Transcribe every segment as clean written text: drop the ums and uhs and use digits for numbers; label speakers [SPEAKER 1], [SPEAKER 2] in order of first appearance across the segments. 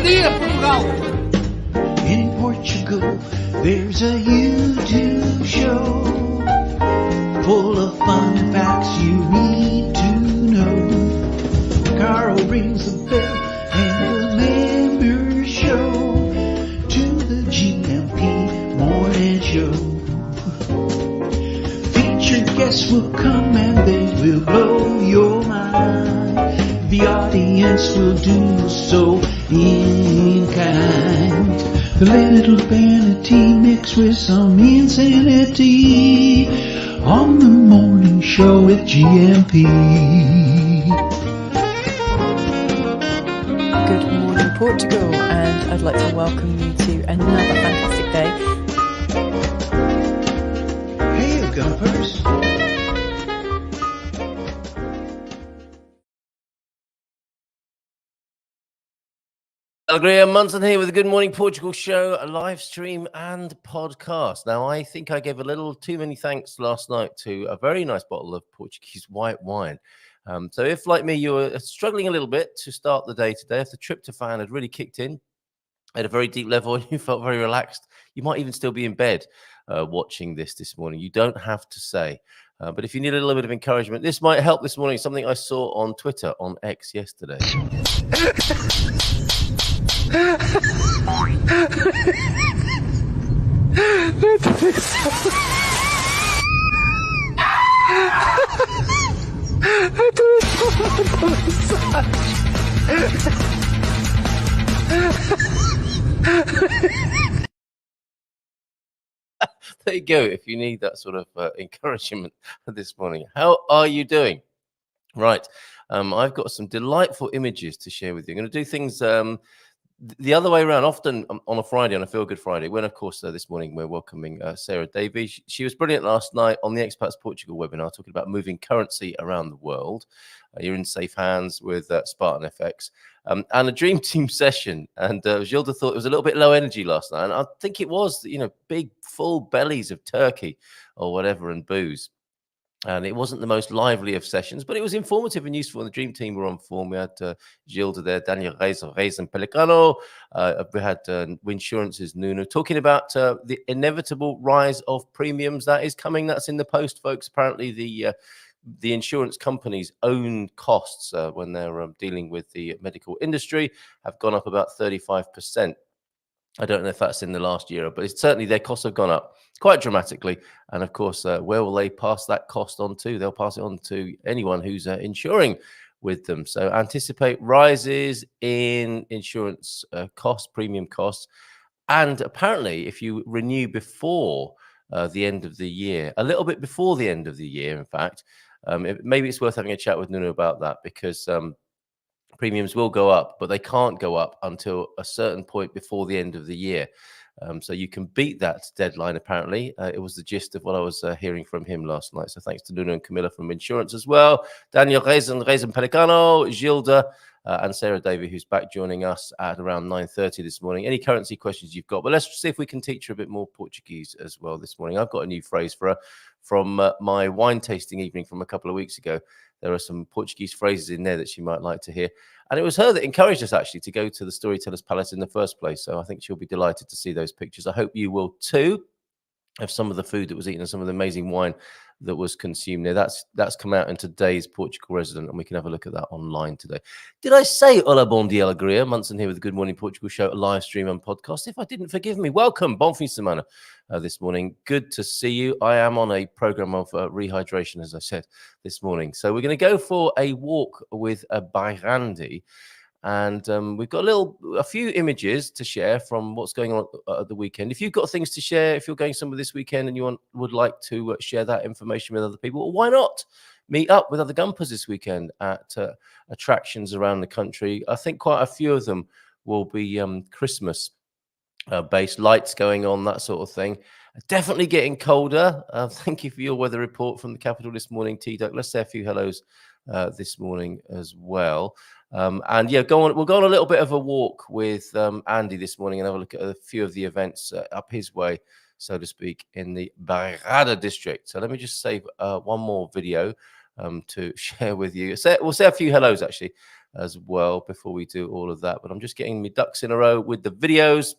[SPEAKER 1] dia, Portugal!
[SPEAKER 2] In Portugal, there's a YouTube show full of fun facts you need to know. Carl rings the bell and the members show to the GMP morning show. Featured guests will come and they will blow your mind. The audience will do so in kind. The little vanity mixed with some insanity on the morning show with GMP.
[SPEAKER 3] Good morning, Portugal, and I'd like to welcome you to another fantastic day.
[SPEAKER 2] Hey, Gumpers.
[SPEAKER 4] Carl Munson here with the Good Morning Portugal show, a live stream and podcast. Now, I think I gave a little too many thanks last night to a very nice bottle of Portuguese white wine. So if, like me, you were struggling a little bit to start the day today, if the tryptophan had really kicked in at a very deep level and you felt very relaxed, you might even still be in bed watching this morning. You don't have to say. But if you need a little bit of encouragement, this might help this morning. Something I saw on Twitter, on X yesterday. There you go. If you need that sort of encouragement this morning, how are you doing? Right. I've got some delightful images to share with you. I'm going to do things the other way around, often on a Friday, on a Feelgood Friday, when, of course, this morning we're welcoming Sarah Davie. She was brilliant last night on the Expats Portugal webinar, talking about moving currency around the world. You're in safe hands with Spartan FX. And a dream team session. And Gilda thought it was a little bit low energy last night. And I think it was, big, full bellies of turkey or whatever and booze. And it wasn't the most lively of sessions, but it was informative and useful. And the dream team were on form. We had Gilda there, Daniel Reis and Pelicano. We had Winsurance's Nuno talking about the inevitable rise of premiums that is coming. That's in the post, folks. Apparently, the insurance companies' own costs when they're dealing with the medical industry have gone up about 35%. I don't know if that's in the last year, but it's certainly their costs have gone up quite dramatically. And of course, where will they pass that cost on to? They'll pass it on to anyone who's insuring with them. So anticipate rises in insurance costs, premium costs. And apparently, if you renew before the end of the year, a little bit before the end of the year, in fact, maybe it's worth having a chat with Nuno about that, because premiums will go up, but they can't go up until a certain point before the end of the year. So you can beat that deadline, apparently. It was the gist of what I was hearing from him last night. So thanks to Nuno and Camilla from Insurance as well. Daniel Reis and Pelicano, Gilda, and Sarah Davie, who's back joining us at around 9:30 this morning. Any currency questions you've got? But let's see if we can teach her a bit more Portuguese as well this morning. I've got a new phrase for her from my wine tasting evening from a couple of weeks ago. There are some Portuguese phrases in there that she might like to hear. And it was her that encouraged us, actually, to go to the Storytellers Palace in the first place. So I think she'll be delighted to see those pictures. I hope you will too, of some of the food that was eaten and some of the amazing wine that was consumed there. That's come out in today's Portugal Resident, and we can have a look at that online today. Did I say hola, bon dia, alegria? Munson here with the Good Morning Portugal show, a live stream and podcast. If I didn't, forgive me. Welcome, bon fin de semana this morning. Good to see you. I am on a program of rehydration, as I said this morning. So we're going to go for a walk with a Bairandi. And we've got a few images to share from what's going on at the weekend. If you've got things to share, if you're going somewhere this weekend and you would like to share that information with other people, well, why not meet up with other Gumpers this weekend at attractions around the country? I think quite a few of them will be Christmas based, lights going on, that sort of thing. Definitely getting colder. Thank you for your weather report from the capital this morning, T-Duck. Let's say a few hellos this morning as well. And yeah, we'll go on a little bit of a walk with Andy this morning and have a look at a few of the events up his way, so to speak, in the Bairrada district. So let me just save one more video to share with you. We'll say a few hellos, actually, as well before we do all of that. But I'm just getting my ducks in a row with the videos.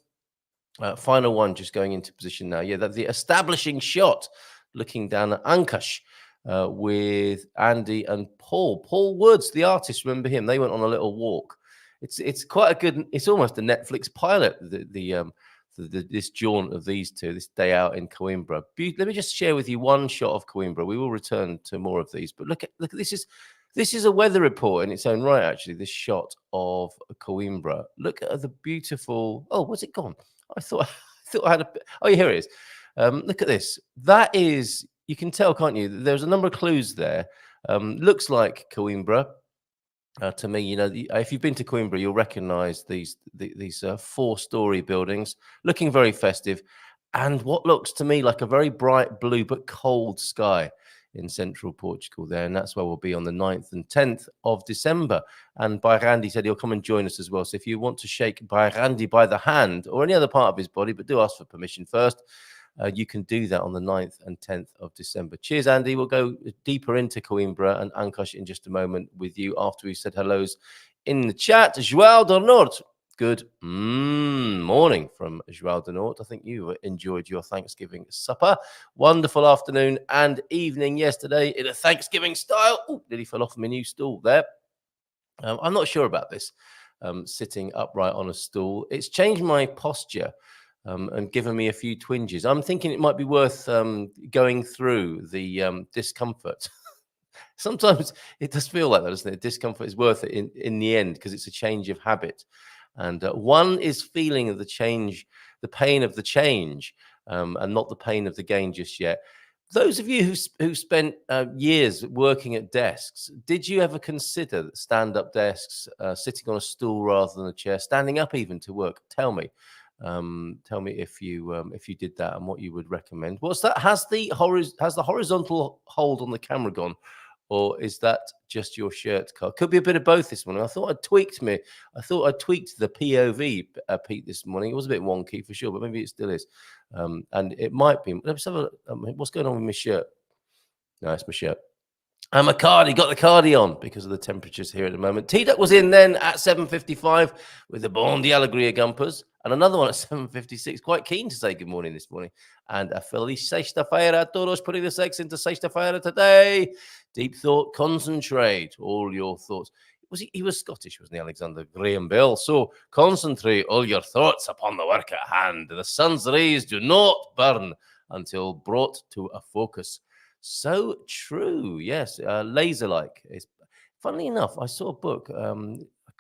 [SPEAKER 4] Final one just going into position now. Yeah, that's the establishing shot looking down at Ancash with Andy and Paul. Paul Woods, the artist, remember him? They went on a little walk. It's quite a good, it's almost a Netflix pilot, this jaunt of these two, this day out in Coimbra. Let me just share with you one shot of Coimbra. We will return to more of these, but look at this is a weather report in its own right, actually, this shot of Coimbra. Look at the beautiful, oh, where's it gone? I thought I had oh, here it is. Look at this. That is, you can tell, can't you? There's a number of clues there. Looks like Coimbra. To me, you know, if you've been to Coimbra, you'll recognize these 4-story buildings looking very festive, and what looks to me like a very bright blue but cold sky in central Portugal there. And that's where we'll be on the 9th and 10th of December. And Bairandi said he'll come and join us as well. So if you want to shake Bairandi by the hand or any other part of his body, but do ask for permission first, you can do that on the 9th and 10th of December. Cheers, Andy. We'll go deeper into Coimbra and Ancash in just a moment with you after we've said hellos in the chat. João do Norte. Good morning from João do Norte. I think you enjoyed your Thanksgiving supper. Wonderful afternoon and evening yesterday in a Thanksgiving style. Oh, nearly fell off my new stool there. I'm not sure about this, sitting upright on a stool. It's changed my posture. And given me a few twinges. I'm thinking it might be worth going through the discomfort. Sometimes it does feel like that, doesn't it? Discomfort is worth it in the end because it's a change of habit. And one is feeling of the change, the pain of the change, and not the pain of the gain just yet. Those of you who spent years working at desks, did you ever consider stand-up desks, sitting on a stool rather than a chair, standing up even to work? Tell me if you did that and what you would recommend. What's that? Has the horizontal hold on the camera gone, or is that just your shirt, Carl? Could be a bit of both this morning. I thought I tweaked the POV, Pete, this morning. It was a bit wonky for sure, but maybe it still is. And it might be. Let's have a what's going on with my shirt? No, it's my shirt. And my cardi, got the cardi on because of the temperatures here at the moment. T-Duck was in then at 7:55 with the Bon de Alegria Gumpers and another one at 7:56. Quite keen to say good morning this morning. And a feliz sexta-feira a todos, putting the sex into sexta-feira today. Deep thought, concentrate all your thoughts. He was Scottish, wasn't he, Alexander Graham Bell? So concentrate all your thoughts upon the work at hand. The sun's rays do not burn until brought to a focus. So true, yes. Laser-like. Funnily enough, I saw a book. I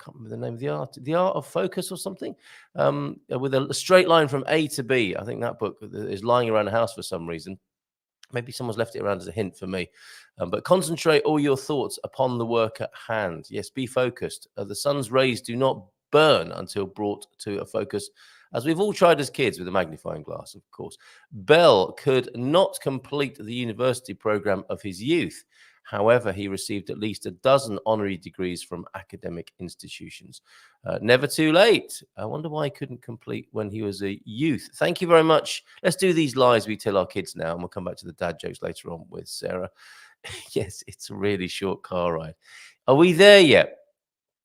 [SPEAKER 4] can't remember the name of the art of focus or something, with a straight line from A to B. I think that book is lying around the house for some reason. Maybe someone's left it around as a hint for me. But concentrate all your thoughts upon the work at hand. Yes, be focused. The sun's rays do not burn until brought to a focus, as we've all tried as kids with a magnifying glass, of course. Bell could not complete the university program of his youth. However, he received at least a dozen honorary degrees from academic institutions. Never too late. I wonder why he couldn't complete when he was a youth. Thank you very much. Let's do these lies we tell our kids now, and we'll come back to the dad jokes later on with Sarah. Yes, it's a really short car ride. Are we there yet?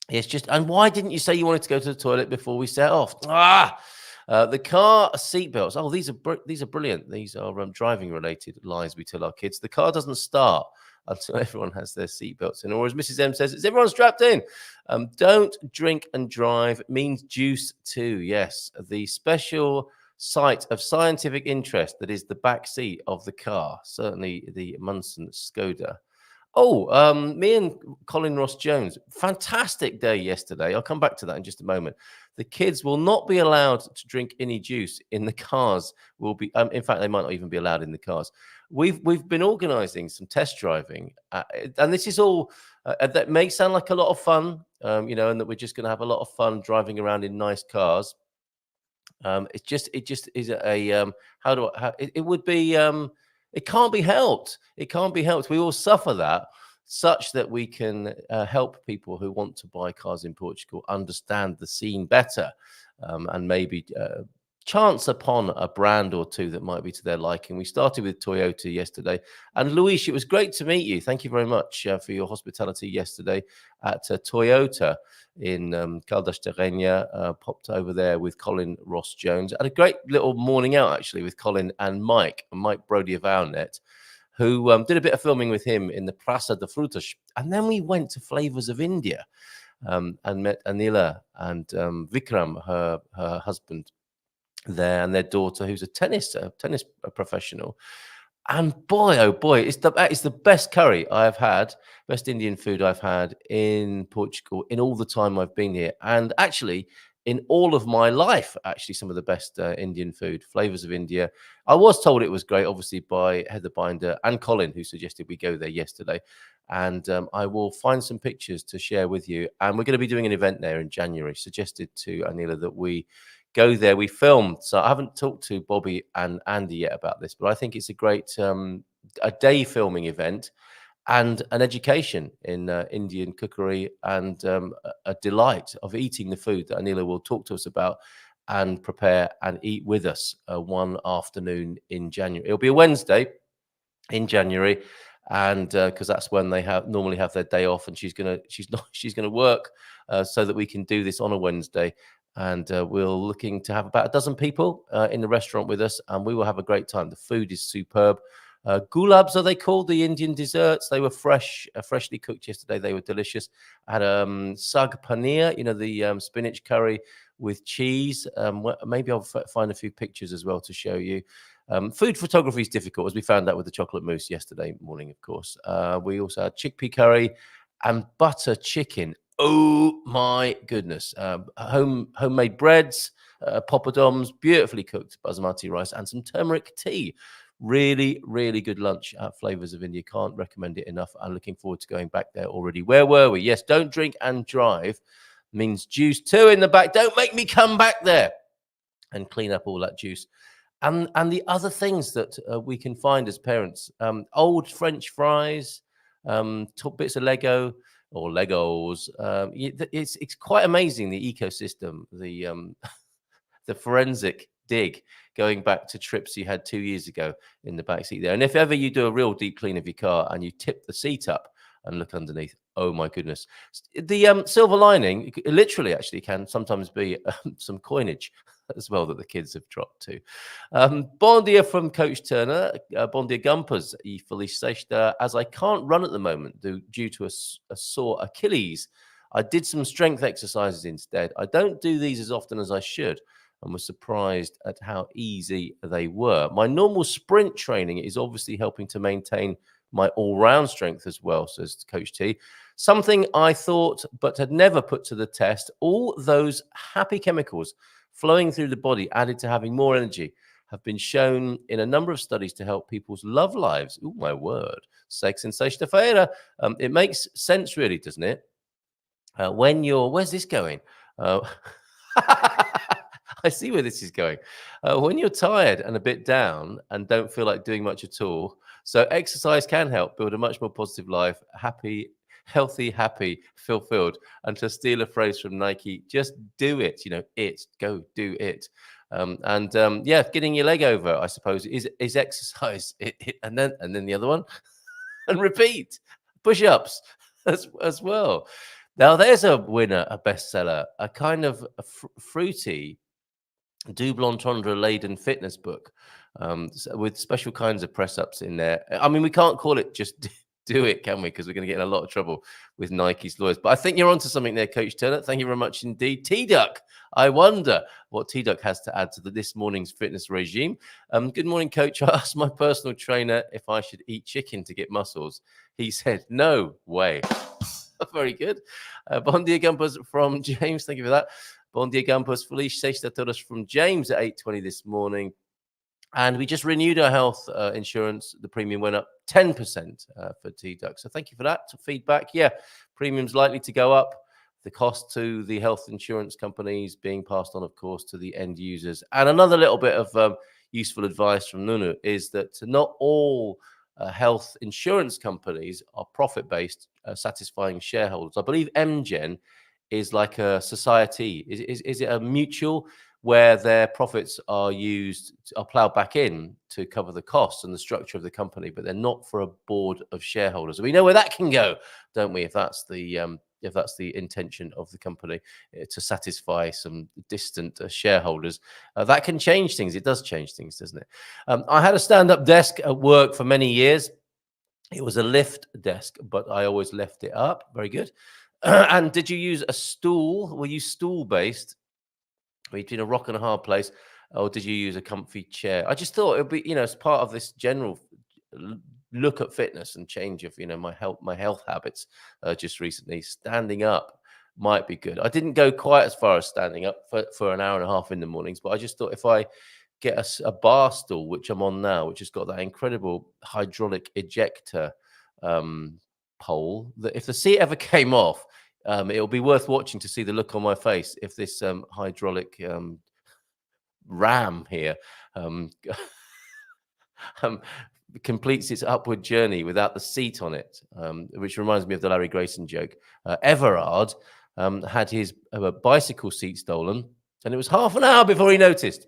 [SPEAKER 4] Yes, and why didn't you say you wanted to go to the toilet before we set off? The car seatbelts. Oh, these are brilliant. These are driving related lies we tell our kids. The car doesn't start until everyone has their seatbelts in. Or as Mrs. M says, is everyone strapped in? Don't drink and drive means juice too. Yes, the special site of scientific interest that is the back seat of the car. Certainly the Munson Skoda. Oh, me and Colin Ross Jones, fantastic day yesterday. I'll come back to that in just a moment. The kids will not be allowed to drink any juice in the cars. In fact, they might not even be allowed in the cars. We've been organising some test driving, and this is all that may sound like a lot of fun, and that we're just going to have a lot of fun driving around in nice cars. It just is it would be. It can't be helped. It can't be helped. We all suffer that, such that we can help people who want to buy cars in Portugal understand the scene better, and maybe chance upon a brand or two that might be to their liking. We started with Toyota yesterday. And Luis, it was great to meet you. Thank you very much for your hospitality yesterday at Toyota in Caldas de Rainha. Popped over there with Colin Ross Jones. Had a great little morning out, actually, with Colin and Mike Brody of Owlnet, who did a bit of filming with him in the Praça de Frutas. And then we went to Flavors of India and met Anila and Vikram, her husband, there, and their daughter, who's a tennis professional. And boy, oh boy, it's the best curry I've had, best Indian food I've had in Portugal in all the time I've been here, and actually in all of my life. Actually, some of the best Indian food, Flavors of India. I was told it was great, obviously, by Heather Binder and Colin, who suggested we go there yesterday. And I will find some pictures to share with you. And we're going to be doing an event there in January. Suggested to Anila that we go there. We filmed, so I haven't talked to Bobby and Andy yet about this, but I think it's a great a day filming event and an education in Indian cookery, and a delight of eating the food that Anila will talk to us about and prepare and eat with us one afternoon in January. It'll be a Wednesday in January, and because that's when they normally have their day off, and she's gonna work so that we can do this on a Wednesday. And we're looking to have about a dozen people in the restaurant with us, and we will have a great time. The food is superb. Gulabs are they called, the Indian desserts? They were freshly cooked yesterday. They were delicious. I had sag paneer, the spinach curry with cheese. Maybe I'll find a few pictures as well to show you. Food photography is difficult, as we found out with the chocolate mousse yesterday morning, of course. We also had chickpea curry and butter chicken. Oh my goodness. Homemade breads, poppadoms, beautifully cooked basmati rice, and some turmeric tea. Really, really good lunch at Flavors of India. Can't recommend it enough. I'm looking forward to going back there already. Where were we? Yes, don't drink and drive means juice too in the back. Don't make me come back there and clean up all that juice. And the other things that we can find as parents, old French fries, bits of Lego, or Legos. It's quite amazing, the ecosystem, the forensic dig going back to trips you had 2 years ago in the back seat there. And if ever you do a real deep clean of your car and you tip the seat up and look underneath, oh my goodness, the silver lining literally actually can sometimes be some coinage as well that the kids have dropped too. Bon dia from Coach Turner. Bon dia Gumpers. E feliz sexta. As I can't run at the moment due to a sore Achilles, I did some strength exercises instead. I don't do these as often as I should, and was surprised at how easy they were. My normal sprint training is obviously helping to maintain my all-round strength as well, says Coach T. Something I thought but had never put to the test. All those happy chemicals flowing through the body, added to having more energy, have been shown in a number of studies to help people's love lives. Oh, my word. Sex and sexta-feira. It makes sense, really, doesn't it? Where's this going? I see where this is going. When you're tired and a bit down and don't feel like doing much at all, so exercise can help build a much more positive life, healthy, happy, fulfilled. And to steal a phrase from Nike, just do it. Go do it. Getting your leg over, I suppose, is exercise. And then the other one, and repeat push-ups as well. Now there's a winner, a bestseller, a kind of fruity, double entendre laden fitness book with special kinds of press-ups in there. I mean, we can't call it just do it, can we? Because we're going to get in a lot of trouble with Nike's lawyers. But I think you're onto something there, Coach Turner. Thank you very much indeed. T-Duck. I wonder what T-Duck has to add to this morning's fitness regime. Good morning, Coach. I asked my personal trainer if I should eat chicken to get muscles. He said, no way. Very good. Bon dia, Gumpers from James. Thank you for that. Bon dia, Gumpers. Feliz sexta todos from James at 8:20 this morning. And we just renewed our health insurance. The premium went up 10% for T-Duck. So thank you for that feedback. Yeah, premium's likely to go up. The cost to the health insurance companies being passed on, of course, to the end users. And another little bit of useful advice from Nunu is that not all health insurance companies are profit-based, satisfying shareholders. I believe MGen is like a society. Is it a mutual where their profits are plowed back in to cover the costs and the structure of the company, but they're not for a board of shareholders. We know where that can go, don't we? If that's the intention of the company, to satisfy some distant shareholders, that can change things. It does change things, doesn't it? I had a stand-up desk at work for many years. It was a lift desk, but I always left it up. Very good. And did you use a stool? Were you stool-based? Between a rock and a hard place, or did you use a comfy chair? I just thought it would be, as part of this general look at fitness and change of, my health habits just recently, standing up might be good. I didn't go quite as far as standing up for an hour and a half in the mornings, but I just thought if I get a bar stool, which I'm on now, which has got that incredible hydraulic ejector pole, that if the seat ever came off, it'll be worth watching to see the look on my face if this hydraulic ram here completes its upward journey without the seat on it, which reminds me of the Larry Grayson joke. Everard had his bicycle seat stolen, and it was half an hour before he noticed.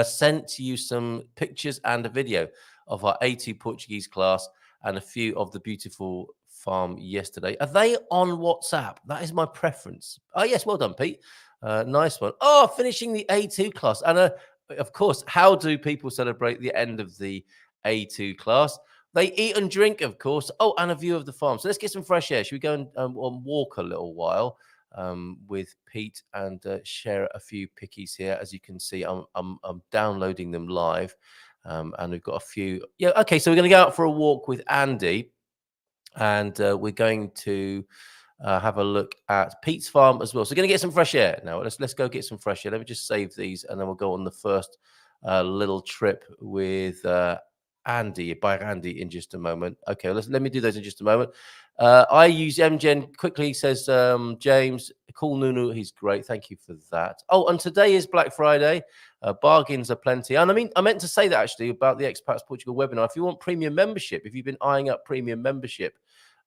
[SPEAKER 4] Sent you some pictures and a video of our A2 Portuguese class and a few of the beautiful farm yesterday. Are they on WhatsApp? That is my preference. Oh, yes. Well done, Pete. Nice one. Oh, finishing the A2 class. And of course, how do people celebrate the end of the A2 class? They eat and drink, of course. Oh, and a view of the farm. So let's get some fresh air. Should we go and walk a little while with Pete and share a few pickies here? As you can see, I'm downloading them live. And we've got a few. Yeah, okay. So we're going to go out for a walk with Andy. And we're going to have a look at Pete's farm as well. So we're going to get some fresh air now. Let's go get some fresh air. Let me just save these, and then we'll go on the first little trip with Andy in just a moment. Okay, let me do those in just a moment. I use MGen quickly, says James. Cool Nunu, he's great. Thank you for that. Oh, and today is Black Friday. Bargains are plenty. And I meant to say that actually about the Expats Portugal webinar. If you want premium membership, if you've been eyeing up premium membership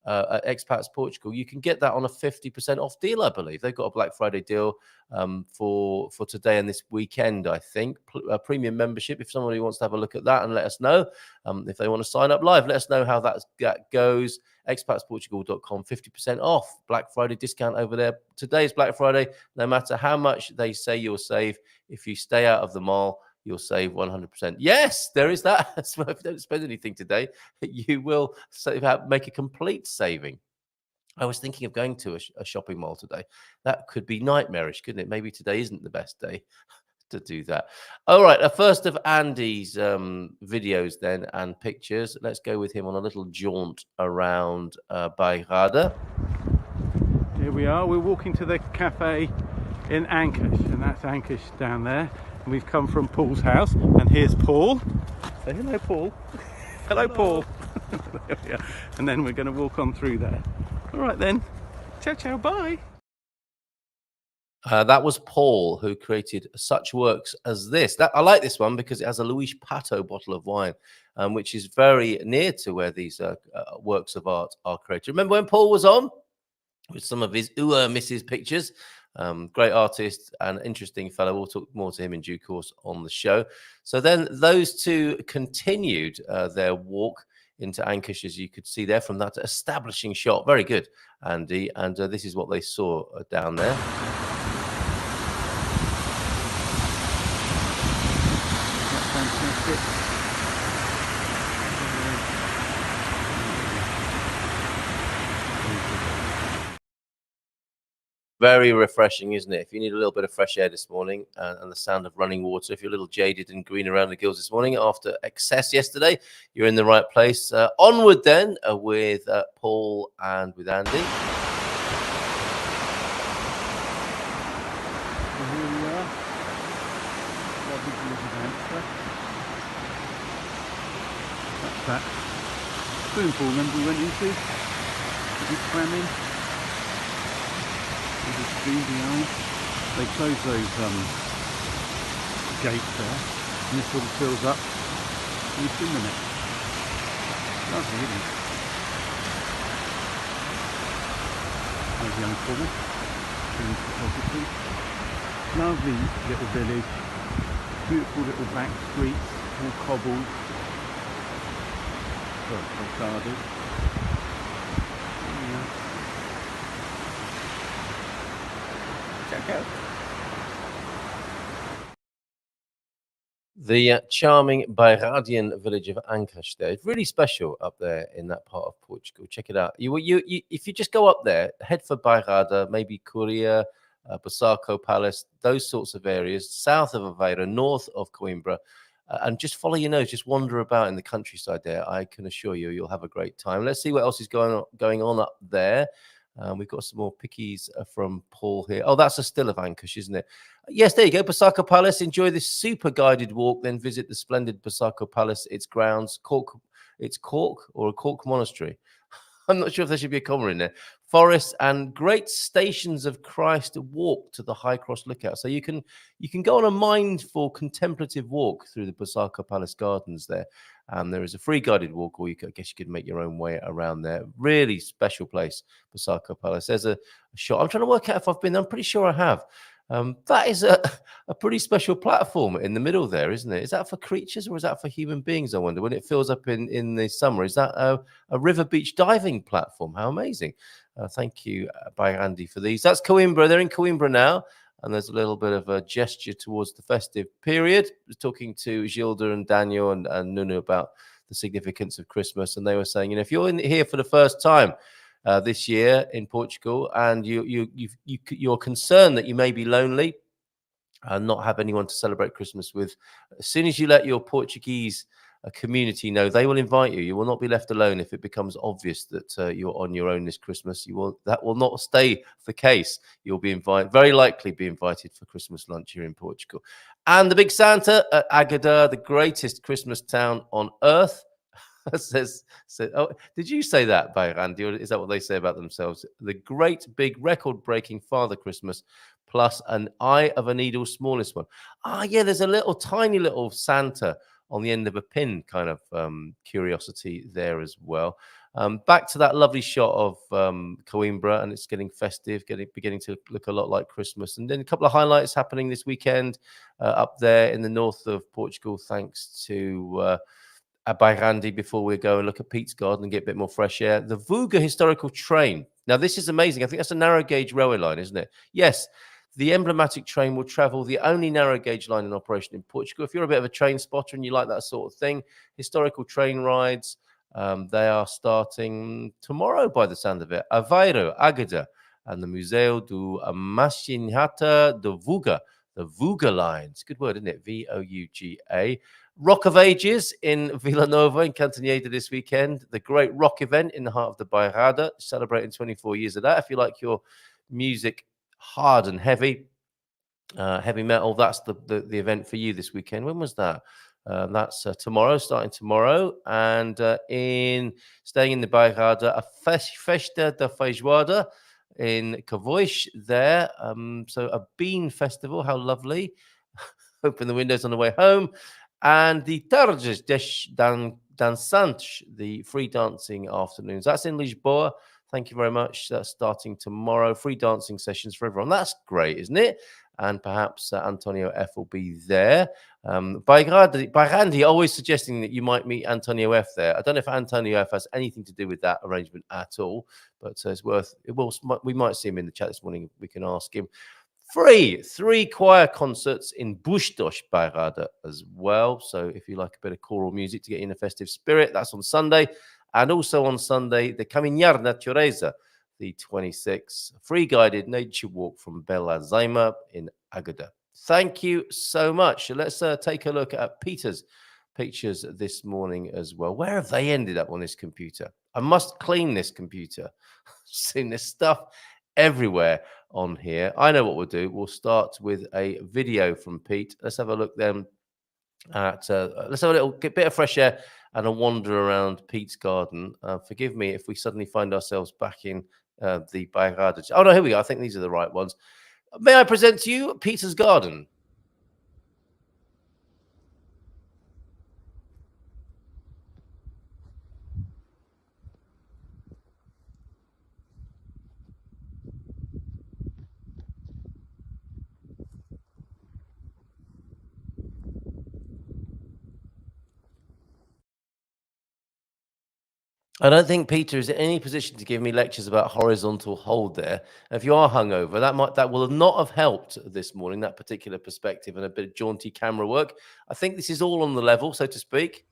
[SPEAKER 4] at Expats Portugal, you can get that on a 50% off deal, I believe. They've got a Black Friday deal for today and this weekend, I think. Premium membership, if somebody wants to have a look at that and let us know. If they want to sign up live, let us know how that goes. expatsportugal.com, 50% off. Black Friday discount over there. Today's Black Friday. No matter how much they say you'll save, if you stay out of the mall, you'll save 100%. Yes, there is that. So if you don't spend anything today, you will make a complete saving. I was thinking of going to a shopping mall today. That could be nightmarish, couldn't it? Maybe today isn't the best day to do that. All right, first of Andy's videos then and pictures. Let's go with him on a little jaunt around Bairrada.
[SPEAKER 1] Here we are. We're walking to the cafe in Ancash, and that's Ancash down there. And we've come from Paul's house, and here's Paul. Say hello, Paul. Hello, Paul. There we are. And then we're going to walk on through there. All right then. Ciao, ciao, bye.
[SPEAKER 4] That was Paul who created such works as this. I like this one because it has a Luis Pato bottle of wine, which is very near to where these works of art are created. Remember when Paul was on with some of his misses pictures? Great artist and interesting fellow. We'll talk more to him in due course on the show. So then those two continued their walk into Ancash, as you could see there from that establishing shot. Very good, Andy. And this is what they saw down there. Very refreshing, isn't it? If you need a little bit of fresh air this morning and the sound of running water, if you're a little jaded and green around the gills this morning after excess yesterday, you're in the right place. Onward then with Paul and with Andy.
[SPEAKER 1] Here we are. Lovely view of Hampshire. That's that swimming pool, remember we went into? We swam in. There's a stream behind. They close those gates there, and this one fills up and you swim in it. Lovely, isn't it? There's young Paul doing photography. Lovely little village, beautiful little back streets, all cobbled. Garden. Check out.
[SPEAKER 4] The charming Bayradian village of Ancash there. It's really special up there in that part of Portugal. Check it out. If you just go up there, head for Bayrada, maybe Coria, Busaco Palace, those sorts of areas, south of Aveiro, north of Coimbra, and just follow your nose. Just wander about in the countryside there. I can assure you, you'll have a great time. Let's see what else is going on up there. We've got some more pickies from Paul here. Oh, that's a still of Ancash, isn't it? Yes, there you go. Busaco Palace. Enjoy this super guided walk. Then visit the splendid Busaco Palace, its grounds, Cork or a Cork monastery. I'm not sure if there should be a comma in there. Forests and great stations of Christ walk to the High Cross Lookout. So you can go on a mindful contemplative walk through the Busaco Palace gardens there. There is a free guided walk, or I guess you could make your own way around there. Really special place, Busaco Palace. There's a shot. I'm trying to work out if I've been. I'm pretty sure I have. That is a pretty special platform in the middle there, isn't it? Is that for creatures or is that for human beings, I wonder, when it fills up in the summer? Is that a river beach diving platform? How amazing. Thank you, by Andy, for these. That's Coimbra. They're in Coimbra now. And there's a little bit of a gesture towards the festive period. I was talking to Gilda and Daniel and Nunu about the significance of Christmas. And they were saying, if you're here for the first time this year in Portugal and you're concerned that you may be lonely and not have anyone to celebrate Christmas with, as soon as you let your Portuguese community know, they will invite you. You will not be left alone if it becomes obvious that you're on your own this Christmas. That will not stay the case. You'll be very likely be invited for Christmas lunch here in Portugal. And the big Santa at Agada, the greatest Christmas town on earth. Oh, did you say that, Randy, or is that what they say about themselves? The great big record-breaking Father Christmas plus an eye of a needle, smallest one. Yeah, there's a little tiny little Santa on the end of a pin kind of curiosity there as well. Back to that lovely shot of Coimbra, and it's getting festive, beginning to look a lot like Christmas. And then a couple of highlights happening this weekend up there in the north of Portugal, thanks to by Randy, before we go and look at Pete's garden and get a bit more fresh air. The Vuga historical train. Now, this is amazing. I think that's a narrow gauge railway line, isn't it? Yes. The emblematic train will travel the only narrow gauge line in operation in Portugal. If you're a bit of a train spotter and you like that sort of thing, historical train rides, they are starting tomorrow by the sound of it. Aveiro, Agada, and the Museu do Machinata do Vuga, the Vuga lines. Good word, isn't it? Vouga. Rock of Ages in Vila Nova in Cantanhede this weekend. The great rock event in the heart of the Bairrada, celebrating 24 years of that. If you like your music hard and heavy metal, that's the event for you this weekend. When was that? That's tomorrow, starting tomorrow. And staying in the Bairrada, a Festa da Feijoada in Cavoish there. So a bean festival, how lovely. Open the windows on the way home. And the Tardes Dançantes, the free dancing afternoons. That's in Lisboa. Thank you very much. That's starting tomorrow. Free dancing sessions for everyone. That's great, isn't it? And perhaps Antonio F will be there. By Randy, always suggesting that you might meet Antonio F there. I don't know if Antonio F has anything to do with that arrangement at all, but we might see him in the chat this morning. We can ask him. 3 choir concerts in Bustos, Bairrada as well. So if you like a bit of choral music to get in a festive spirit, that's on Sunday. And also on Sunday, the Caminhar Natureza, the 26th, free guided nature walk from Bela Zaima in Agada. Thank you so much. Let's take a look at Peter's pictures this morning as well. Where have they ended up on this computer? I must clean this computer. Seen this stuff everywhere on here. I know what we'll do. We'll start with a video from Pete. Let's have a look then at let's have a little bit of fresh air and a wander around Pete's garden. Forgive me if we suddenly find ourselves back in the Bairrada. Oh no, here we go. I think these are the right ones. May I present to you Peter's garden? I don't think Peter is in any position to give me lectures about horizontal hold there. If you are hungover, that will not have helped this morning, that particular perspective and a bit of jaunty camera work. I think this is all on the level, so to speak.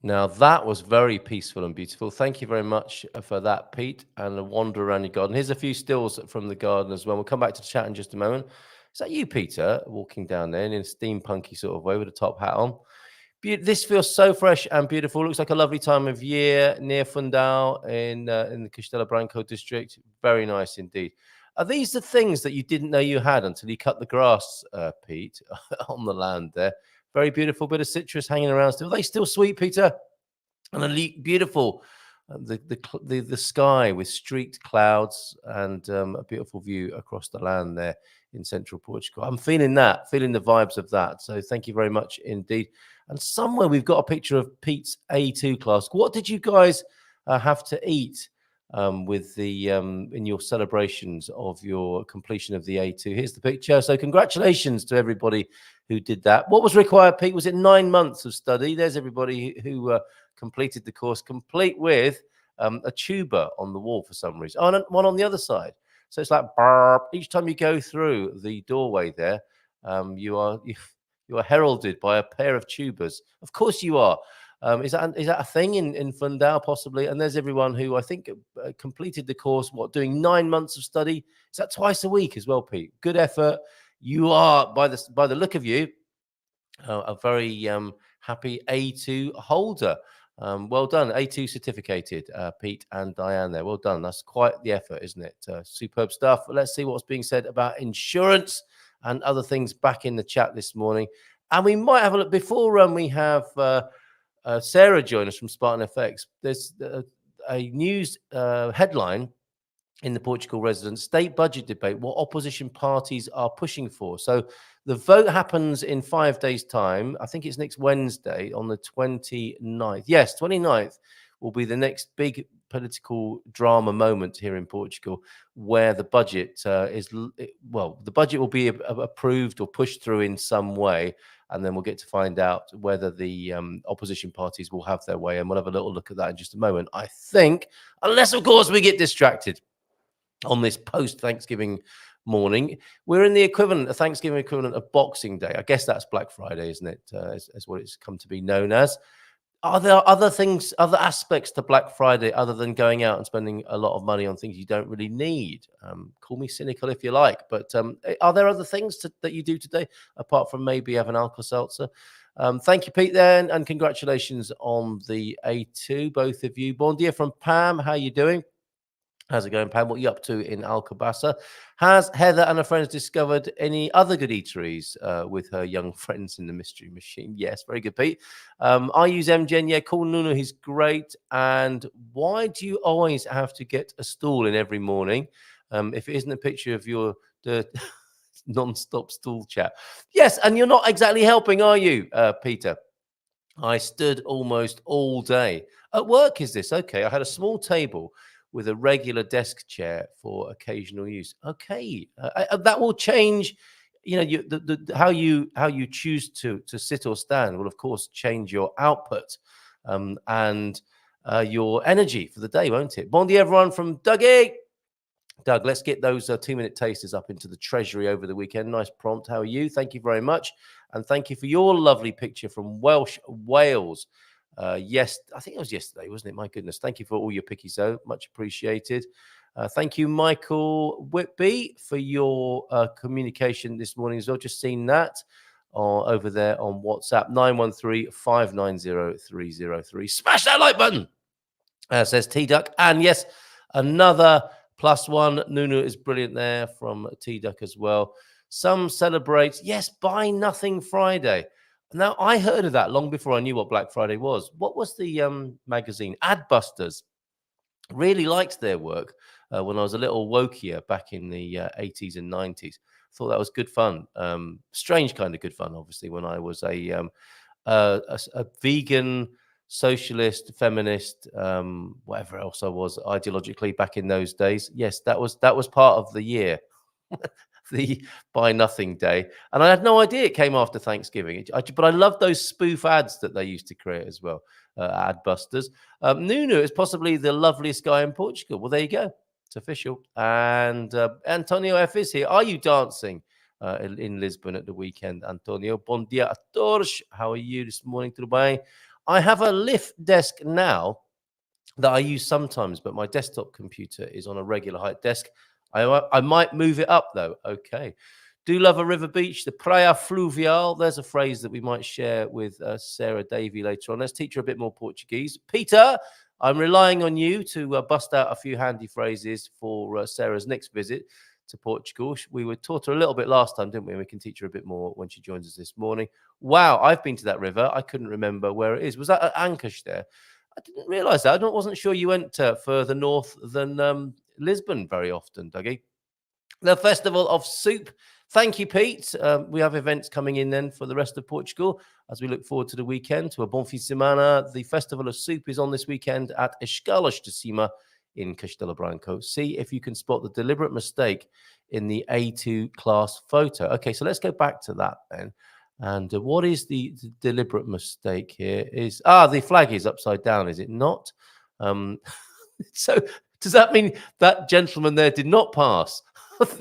[SPEAKER 4] Now, that was very peaceful and beautiful. Thank you very much for that, Pete, and a wander around your garden. Here's a few stills from the garden as well. We'll come back to the chat in just a moment. Is that you, Peter, walking down there in a steampunky sort of way with a top hat on? This feels so fresh and beautiful. Looks like a lovely time of year near Fundão in the Castelo Branco district. Very nice indeed. Are these the things that you didn't know you had until you cut the grass, Pete, on the land there? Very beautiful bit of citrus hanging around still. Are they still sweet, Peter? And a beautiful, the sky with streaked clouds and a beautiful view across the land there in central Portugal. I'm feeling that, feeling the vibes of that. So thank you very much indeed. And somewhere we've got a picture of Pete's A2 class. What did you guys have to eat with the in your celebrations of your completion of the A2? Here's the picture. So congratulations to everybody who did that. What was required, Pete? Was it 9 months of study? There's everybody who completed the course, complete with a tuba on the wall for some reason. Oh, and one on the other side. So it's like burp. Each time you go through the doorway there, you are heralded by a pair of tubas. Of course you are. Is that a thing in Fundão possibly? And there's everyone who I think completed the course. What, doing 9 months of study? Is that twice a week as well, Pete? Good effort. You are, by the look of you, a very happy A2 holder. Well done, A2 certificated, Pete and Diane there. Well done. That's quite the effort, isn't it? Superb stuff. Let's see what's being said about insurance and other things back in the chat this morning. And we might have a look before we have Sarah join us from Spartan FX. There's a news headline in the Portugal resident state budget debate, what opposition parties are pushing for. So the vote happens in 5 days' time. I think it's next Wednesday on the 29th. Yes, 29th will be the next big political drama moment here in Portugal, where the budget the budget will be approved or pushed through in some way. And then we'll get to find out whether the opposition parties will have their way. And we'll have a little look at that in just a moment, I think, unless, of course, we get distracted on this post-Thanksgiving morning. We're in the equivalent, a Thanksgiving equivalent of Boxing Day. I guess that's Black Friday, isn't it? Is what it's come to be known as. Are there other things, other aspects to Black Friday other than going out and spending a lot of money on things you don't really need? Call me cynical if you like, but are there other things that you do today apart from maybe have an Alka-Seltzer? Thank you, Pete, then, and congratulations on the A2, both of you. Bon dia from Pam. How you doing? How's it going, Pam? What are you up to in Alcobaça? Has Heather and her friends discovered any other good eateries with her young friends in the Mystery Machine? Yes, very good, Pete. I use MGen. Yeah, call Nuno. He's great. And why do you always have to get a stool in every morning if it isn't a picture of your non-stop stool chat? Yes, and you're not exactly helping, are you, Peter? I stood almost all day. At work, is this? Okay, I had a small table with a regular desk chair for occasional use. Okay, that will change. You know, how you choose to sit or stand will, of course, change your output and your energy for the day, won't it? Bon dia, everyone from Dougie. Doug, let's get those 2-minute tasters up into the treasury over the weekend. Nice prompt. How are you? Thank you very much. And thank you for your lovely picture from Wales. Yes, I think it was yesterday, wasn't it? My goodness. Thank you for all your pickies, though. Much appreciated. Thank you, Michael Whitby, for your communication this morning as well. Just seen that over there on WhatsApp, 913-590-303. Smash that like button, says T-Duck. And yes, another +1. Nunu is brilliant there from T-Duck as well. Some celebrate, yes, Buy Nothing Friday. Now, I heard of that long before I knew what Black Friday was. What was the magazine? Adbusters. Really liked their work when I was a little wokier back in the 80s and 90s. Thought that was good fun. Strange kind of good fun, obviously, when I was a vegan, socialist, feminist, whatever else I was ideologically back in those days. Yes, that was part of the year. The Buy Nothing Day, and I had no idea it came after Thanksgiving. But I love those spoof ads that they used to create as well, ad busters. Nuno is possibly the loveliest guy in Portugal. Well, there you go, it's official. And Antonio F is here. Are you dancing in Lisbon at the weekend, Antonio? Bom dia a todos. How are you this morning? Tudo bem? I have a lift desk now that I use sometimes, but my desktop computer is on a regular height desk. I might move it up though. Okay. Do love a river beach, the praia fluvial. There's a phrase that we might share with Sarah Davie later on. Let's teach her a bit more Portuguese. Peter, I'm relying on you to bust out a few handy phrases for Sarah's next visit to Portugal. We were taught her a little bit last time, didn't we? And we can teach her a bit more when she joins us this morning. Wow, I've been to that river. I couldn't remember where it is. Was that at Ancash there? I didn't realise that. I wasn't sure you went further north than Lisbon very often, Dougie. The Festival of Soup. Thank you, Pete. We have events coming in then for the rest of Portugal as we look forward to the weekend, to a Bom Fim de Semana. The Festival of Soup is on this weekend at Escalas de Cima in Castelo Branco. See if you can spot the deliberate mistake in the A2 class photo. Okay, so let's go back to that then. And what is the deliberate mistake here? Is the flag is upside down, is it not? So does that mean that gentleman there did not pass I don't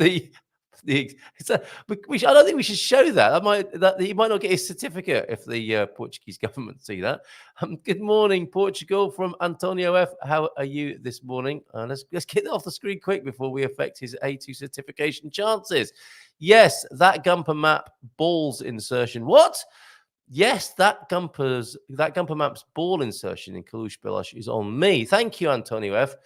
[SPEAKER 4] think we should show that. He might not get his certificate if the Portuguese government see that. Good morning, Portugal, from Antonio F. How are you this morning? Let's get that off the screen quick before we affect his A2 certification chances. Yes, that Gumper map balls insertion. What? Yes, that Gumper map's ball insertion in Kalush Bilash is on me. Thank you, Antonio F.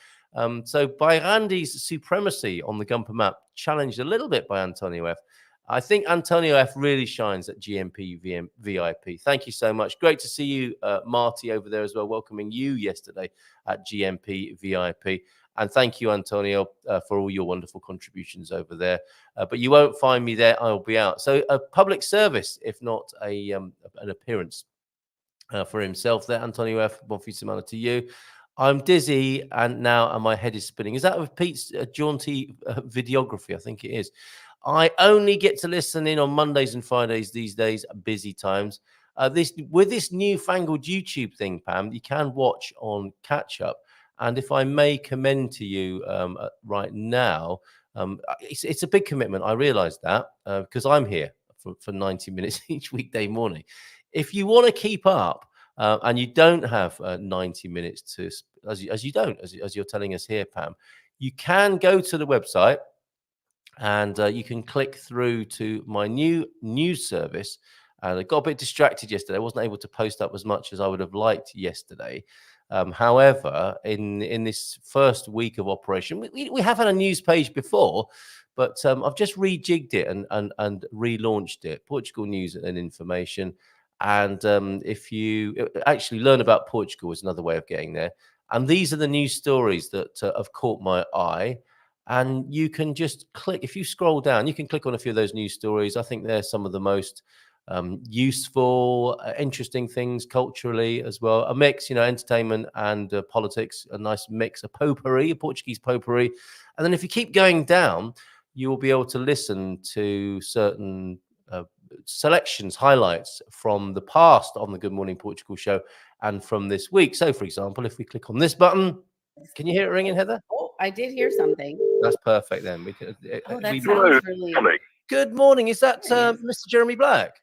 [SPEAKER 4] So by Randy's supremacy on the Gumper map, challenged a little bit by Antonio F. I think Antonio F really shines at GMP VIP. Thank you so much. Great to see you, Marty, over there as well, welcoming you yesterday at GMP VIP. And thank you, Antonio, for all your wonderful contributions over there. But you won't find me there. I'll be out. So a public service, if not an appearance for himself there. Antonio F. Bon fim de semana to you. I'm dizzy and my head is spinning. Is that with Pete's jaunty videography? I think it is. I only get to listen in on Mondays and Fridays these days, busy times. With this newfangled YouTube thing, Pam, you can watch on catch up. And if I may commend to you right now, it's a big commitment. I realize that because I'm here for 90 minutes each weekday morning. If you want to keep up, and you don't have 90 minutes to, as you're telling us here, Pam, you can go to the website and you can click through to my new news service. And I got a bit distracted yesterday. I wasn't able to post up as much as I would have liked yesterday. However, in this first week of operation, we have had a news page before, but I've just rejigged it and relaunched it. Portugal News and Information. And if you actually learn about Portugal is another way of getting there. And these are the news stories that have caught my eye. And you can just click, if you scroll down, you can click on a few of those news stories. I think they're some of the most useful, interesting things culturally as well. A mix, entertainment and politics, a nice mix, a potpourri, a Portuguese potpourri. And then if you keep going down, you will be able to listen to certain selections, highlights from the past on the Good Morning Portugal show and from this week. So, for example, if we click on this button, can you hear it ringing, Heather?
[SPEAKER 5] Oh, I did hear something.
[SPEAKER 4] That's perfect then. We can.
[SPEAKER 5] That sounds really.
[SPEAKER 4] Good morning. Is that Mr. Jeremy Black?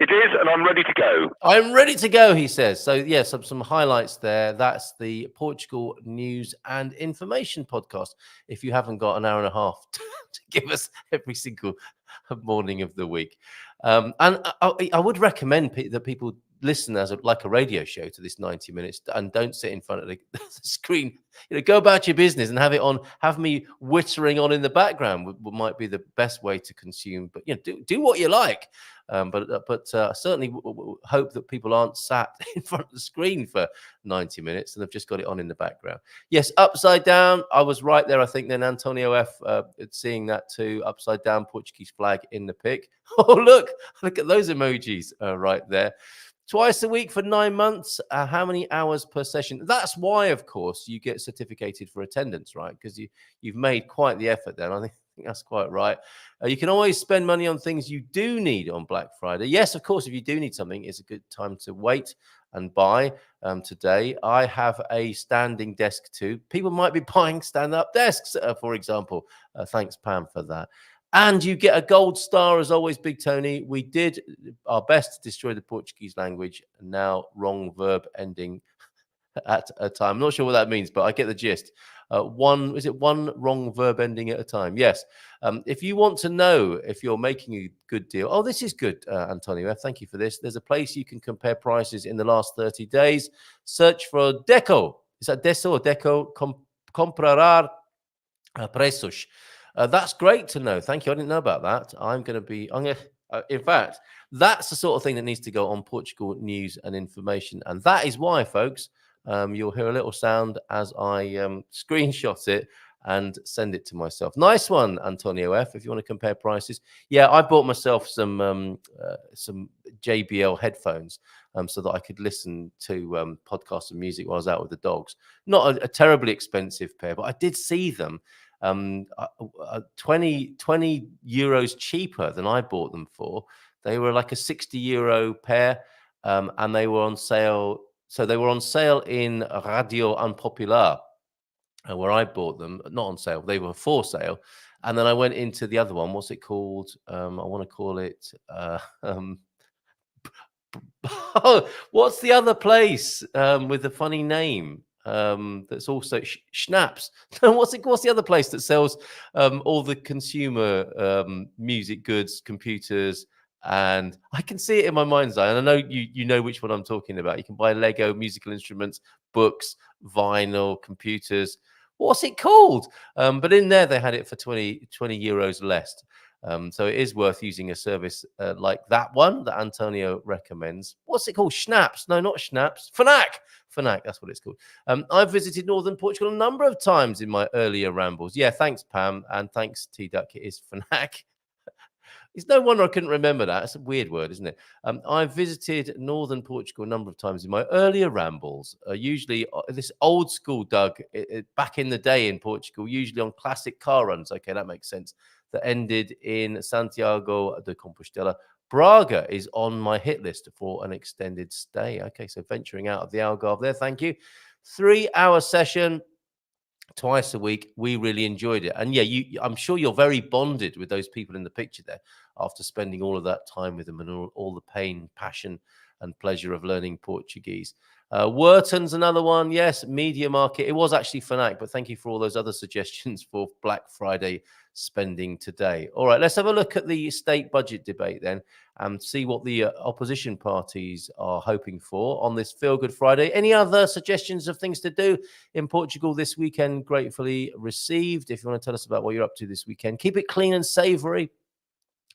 [SPEAKER 6] It is, and I'm ready to go.
[SPEAKER 4] I'm ready to go, he says. So, yeah, some highlights there. That's the Portugal News and Information podcast. If you haven't got an hour and a half to give us every single morning of the week. And I would recommend that people listen like a radio show to this 90 minutes and don't sit in front of the screen. Go about your business and have me whittering on in the background might be the best way to consume. But do what you like. But certainly hope that people aren't sat in front of the screen for 90 minutes and they've just got it on in the background. Yes, upside down. I was right there, I think. Then Antonio F. Seeing that too. Upside down Portuguese flag in the pic. Oh, look at those emojis right there. Twice a week for 9 months. How many hours per session? That's why, of course, you get certificated for attendance, right? Because you've made quite the effort there. I think that's quite right. You can always spend money on things you do need on Black Friday. Yes, of course, if you do need something, it's a good time to wait and buy. Today, I have a standing desk too. People might be buying stand-up desks, for example. Thanks, Pam, for that. And you get a gold star, as always, Big Tony. We did our best to destroy the Portuguese language. Now, wrong verb ending at a time. I'm not sure what that means, but I get the gist. One wrong verb ending at a time? Yes. If you want to know if you're making a good deal, oh, this is good, Antonio. Thank you for this. There's a place you can compare prices in the last 30 days. Search for Deco. Is that Deso or Deco? Comprar preços. That's great to know. Thank you. I didn't know about that. In fact, that's the sort of thing that needs to go on Portugal News and Information. And that is why, folks, you'll hear a little sound as I screenshot it and send it to myself. Nice one, Antonio F. If you want to compare prices. Yeah, I bought myself some JBL headphones so that I could listen to podcasts and music while I was out with the dogs. Not a terribly expensive pair, but I did see them 20 euros cheaper than I bought them for. They were like a 60 euro pair, and they were on sale. So they were on sale in Radio Unpopular, where I bought them. Not on sale; they were for sale. And then I went into the other one. What's it called? I want to call it. What's the other place with the funny name? That's also Schnaps. What's the other place that sells all the consumer music goods, computers, and I can see it in my mind's eye. And I know you know which one I'm talking about. You can buy Lego, musical instruments, books, vinyl, computers. What's it called? But in there they had it for 20 euros less. So it is worth using a service like that one that Antonio recommends. What's it called? Schnaps? No, not Schnaps. Fnac, that's what it's called. I've visited northern Portugal a number of times in my earlier rambles. Yeah, thanks, Pam, and thanks, T-Duck. It is Fnac. It's no wonder I couldn't remember that. It's a weird word, isn't it? I've visited northern Portugal a number of times in my earlier rambles. Usually this old school, Doug, back in the day in Portugal, usually on classic car runs. Okay, that makes sense. That ended in Santiago de Compostela. Braga is on my hit list for an extended stay. Okay, so venturing out of the Algarve there. Thank you. 3-hour session. Twice a week. We really enjoyed it. And yeah, I'm sure you're very bonded with those people in the picture there after spending all of that time with them and all the pain, passion, and pleasure of learning Portuguese. Wharton's another one. Yes, Media Market. It was actually Fnac, but thank you for all those other suggestions for Black Friday spending today. All right, let's have a look at the state budget debate then and see what the opposition parties are hoping for on this Feel Good Friday. Any other suggestions of things to do in Portugal this weekend? Gratefully received. If you want to tell us about what you're up to this weekend, keep it clean and savoury,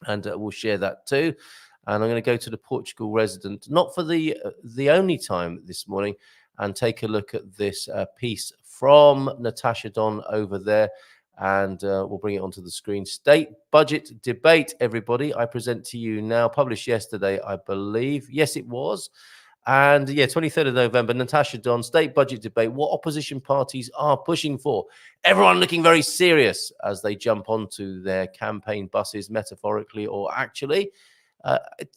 [SPEAKER 4] and we'll share that too. And I'm going to go to the Portugal resident, not for the only time this morning, and take a look at this piece from Natasha Don over there. And we'll bring it onto the screen. State budget debate, everybody. I present to you now, published yesterday, I believe. Yes, it was. And yeah, 23rd of November, Natasha Don, state budget debate, what opposition parties are pushing for. Everyone looking very serious as they jump onto their campaign buses, metaphorically or actually.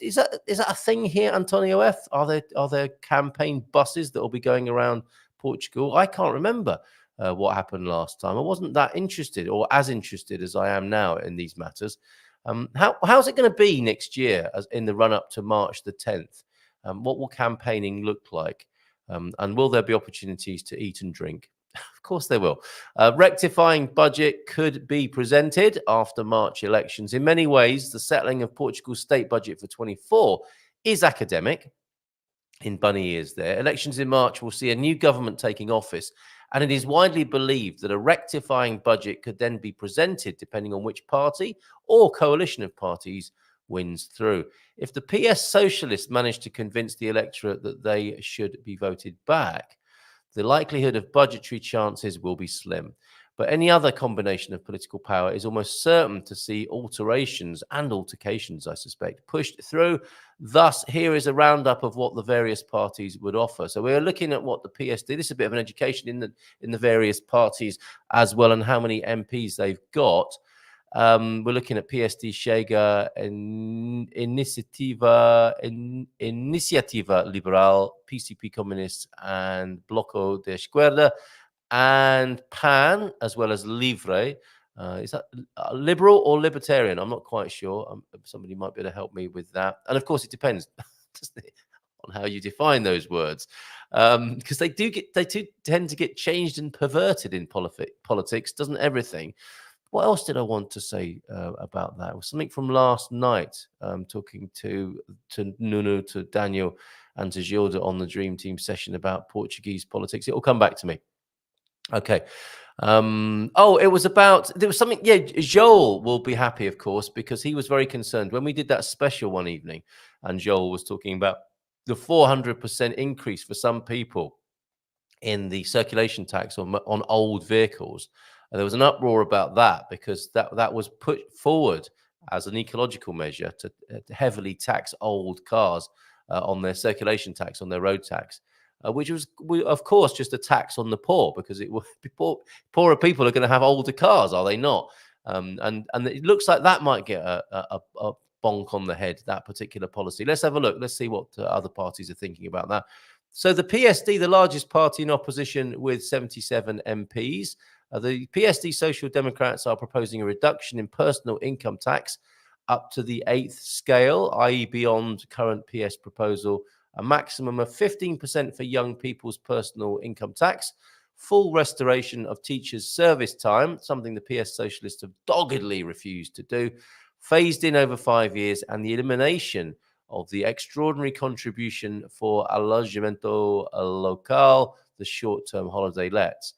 [SPEAKER 4] Is that a thing here, Antonio F? Are there campaign buses that will be going around Portugal? I can't remember what happened last time. I wasn't that interested or as interested as I am now in these matters. How's it going to be next year as in the run-up to March the 10th? What will campaigning look like? And will there be opportunities to eat and drink? Of course there will. Rectifying budget could be presented after March elections. In many ways, the settling of Portugal's state budget for 24 is academic. in bunny ears there. Elections in March will see a new government taking office, and it is widely believed that a rectifying budget could then be presented depending on which party or coalition of parties wins through. If the PS Socialists manage to convince the electorate that they should be voted back, the likelihood of budgetary chances will be slim. But any other combination of political power is almost certain to see alterations and altercations, I suspect, pushed through. Thus, here is a roundup of what the various parties would offer. So we're looking at what the PS do. This is a bit of an education in the various parties as well, and how many MPs they've got. We're looking at PSD Chega, Iniciativa Liberal, PCP Communists, and Bloco de Esquerda, and PAN, as well as Livre. Is that liberal or libertarian? I'm not quite sure. Somebody might be able to help me with that. And of course, it depends on how you define those words, because they do tend to get changed and perverted in politics, doesn't everything? What else did I want to say about that? It was something from last night, talking to Nuno, to Daniel, and to Gilda on the Dream Team session about Portuguese politics. It will come back to me. Okay. There was something. Yeah, Joel will be happy, of course, because he was very concerned when we did that special one evening, and Joel was talking about the 400% increase for some people in the circulation tax on old vehicles. And there was an uproar about that because that was put forward as an ecological measure to heavily tax old cars on their circulation tax, on their road tax, which was, of course, just a tax on the poor, because poorer people are going to have older cars, are they not? And it looks like that might get a bonk on the head, that particular policy. Let's have a look. Let's see what other parties are thinking about that. So the PSD, the largest party in opposition with 77 MPs, the PSD Social Democrats are proposing a reduction in personal income tax up to the 8th scale, i.e. beyond current PS proposal, a maximum of 15% for young people's personal income tax, full restoration of teachers' service time, something the PS Socialists have doggedly refused to do, phased in over 5 years, and the elimination of the extraordinary contribution for alojamento local, the short-term holiday lets.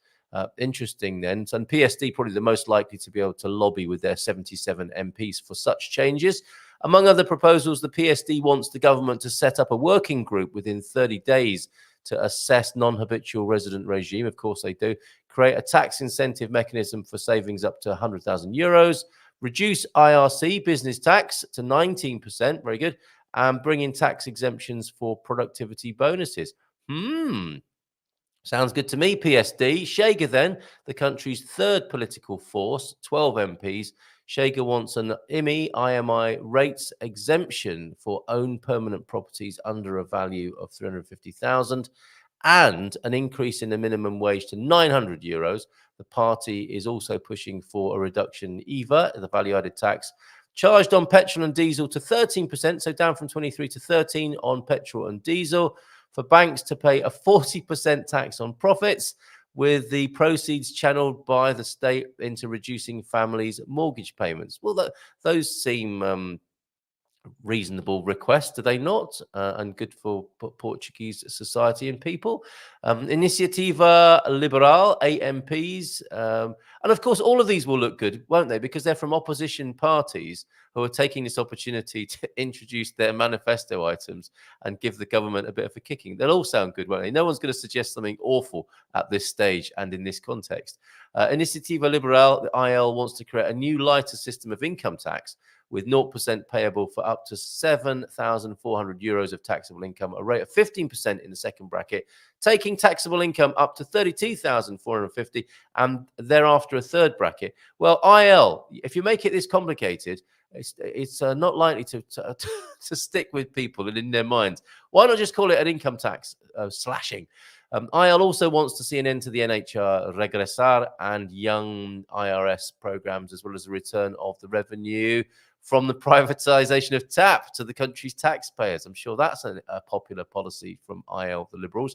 [SPEAKER 4] Interesting then. And PSD probably the most likely to be able to lobby with their 77 MPs for such changes. Among other proposals, the PSD wants the government to set up a working group within 30 days to assess non-habitual resident regime. Of course they do. Create a tax incentive mechanism for savings up to 100,000 euros. Reduce IRC business tax to 19%. Very good. And bring in tax exemptions for productivity bonuses. Sounds good to me, PSD. Chega then, the country's third political force, 12 MPs. Chega wants an IMI rates exemption for own permanent properties under a value of 350,000 and an increase in the minimum wage to 900 euros. The party is also pushing for a reduction in IVA, the value-added tax, charged on petrol and diesel to 13%, so down from 23 to 13 on petrol and diesel. For banks to pay a 40% tax on profits, with the proceeds channeled by the state into reducing families' mortgage payments. Well, those seem reasonable requests, do they not? And good for Portuguese society and people. Iniciativa Liberal, 8 MPs. And of course, all of these will look good, won't they? Because they're from opposition parties who are taking this opportunity to introduce their manifesto items and give the government a bit of a kicking. They'll all sound good, won't they? No one's going to suggest something awful at this stage and in this context. Iniciativa Liberal, the IL, wants to create a new lighter system of income tax with 0% payable for up to 7,400 euros of taxable income, a rate of 15% in the second bracket, taking taxable income up to 32,450 and thereafter a third bracket. Well, IL, if you make it this complicated, it's not likely to stick with people and in their minds. Why not just call it an income tax slashing? IL also wants to see an end to the NHR Regressar and young IRS programs, as well as the return of the revenue from the privatization of TAP to the country's taxpayers. I'm sure that's a popular policy from IL, the Liberals.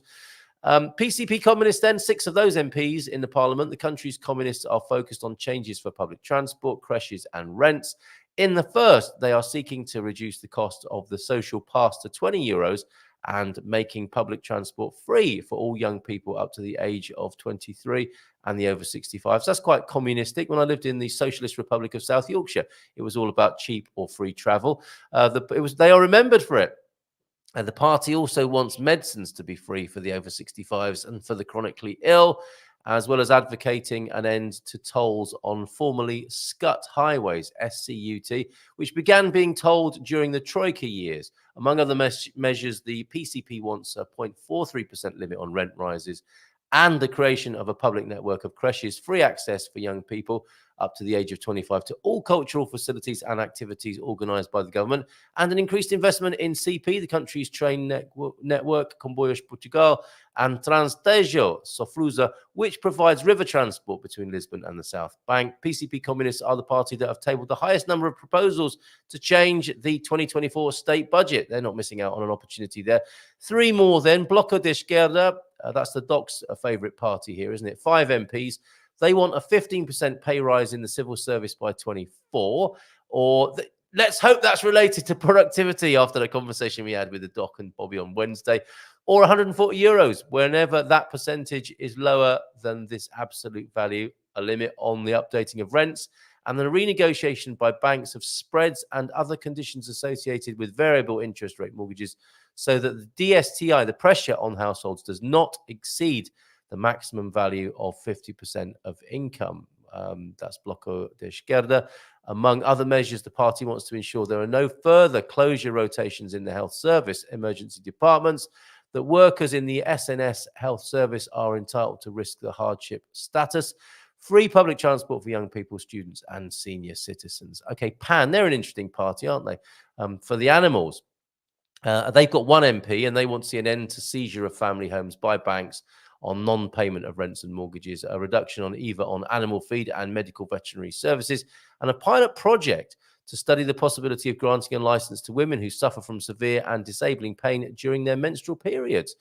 [SPEAKER 4] PCP Communists then, 6 of those MPs in the parliament. The country's communists are focused on changes for public transport, creches and rents. In the first, they are seeking to reduce the cost of the social pass to 20 euros and making public transport free for all young people up to the age of 23 and the over 65. So that's quite communistic. When I lived in the Socialist Republic of South Yorkshire, it was all about cheap or free travel. They are remembered for it. And the party also wants medicines to be free for the over 65s and for the chronically ill, as well as advocating an end to tolls on formerly SCUT highways, SCUT, which began being tolled during the Troika years. Among other measures, the PCP wants a 0.43% limit on rent rises and the creation of a public network of creches, free access for young people up to the age of 25 to all cultural facilities and activities organised by the government, and an increased investment in CP, the country's train network, Comboios Portugal, and Transtejo Sofrusa, which provides river transport between Lisbon and the South Bank. PCP Communists are the party that have tabled the highest number of proposals to change the 2024 state budget. They're not missing out on an opportunity there. Three more then. Bloco de Esquerda, that's the Doc's favourite party here, isn't it? 5 MPs. They want a 15% pay rise in the civil service by 24, let's hope that's related to productivity after the conversation we had with the Doc and Bobby on Wednesday, or 140 euros, whenever that percentage is lower than this absolute value, a limit on the updating of rents, and the renegotiation by banks of spreads and other conditions associated with variable interest rate mortgages, so that the DSTI, the pressure on households, does not exceed the maximum value of 50% of income. That's Bloco de Esquerda. Among other measures, the party wants to ensure there are no further closure rotations in the health service emergency departments, that workers in the SNS health service are entitled to risk the hardship status, free public transport for young people, students, and senior citizens. Okay, PAN, they're an interesting party, aren't they? For the animals. They've got 1 MP and they want to see an end to seizure of family homes by banks on non-payment of rents and mortgages, a reduction on EVA on animal feed and medical veterinary services, and a pilot project to study the possibility of granting a license to women who suffer from severe and disabling pain during their menstrual periods.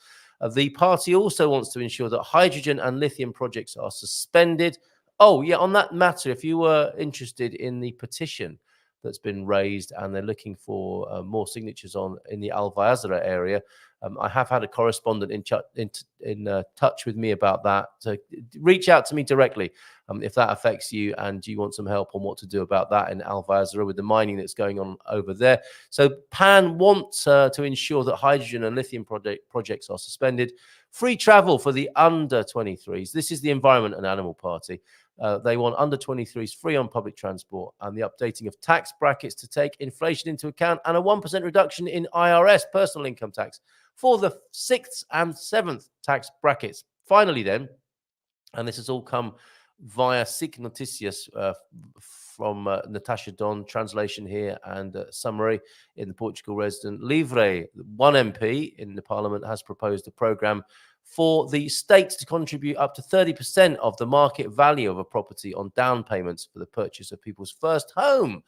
[SPEAKER 4] The party also wants to ensure that hydrogen and lithium projects are suspended. Oh, yeah, on that matter, if you were interested in the petition that's been raised and they're looking for more signatures in the Alvázora area, I have had a correspondent in touch with me about that. So reach out to me directly if that affects you and you want some help on what to do about that in Alvázora with the mining that's going on over there. So PAN wants to ensure that hydrogen and lithium projects are suspended. Free travel for the under 23s. This is the Environment and Animal Party. They want under 23s free on public transport, and the updating of tax brackets to take inflation into account, and a 1% reduction in IRS personal income tax for the 6th and 7th tax brackets. Finally then, and this has all come via SIC Noticias from Natasha Don, translation here and summary in the Portugal resident. Livre, 1 MP in the parliament, has proposed a programme for the state to contribute up to 30% of the market value of a property on down payments for the purchase of people's first home,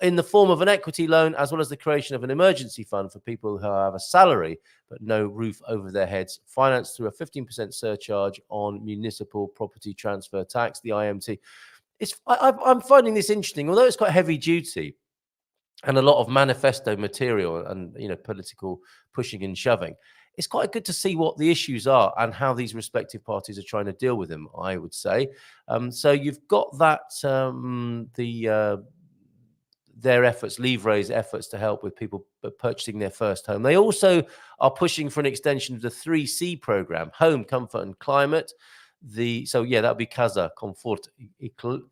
[SPEAKER 4] in the form of an equity loan, as well as the creation of an emergency fund for people who have a salary but no roof over their heads, financed through a 15% surcharge on municipal property transfer tax, the IMT. I'm finding this interesting, although it's quite heavy duty and a lot of manifesto material and political pushing and shoving. It's quite good to see what the issues are and how these respective parties are trying to deal with them, I would say. So you've got that, their efforts, Livre's efforts to help with people purchasing their first home. They also are pushing for an extension of the 3C program, home, comfort and climate. That would be Casa, Comfort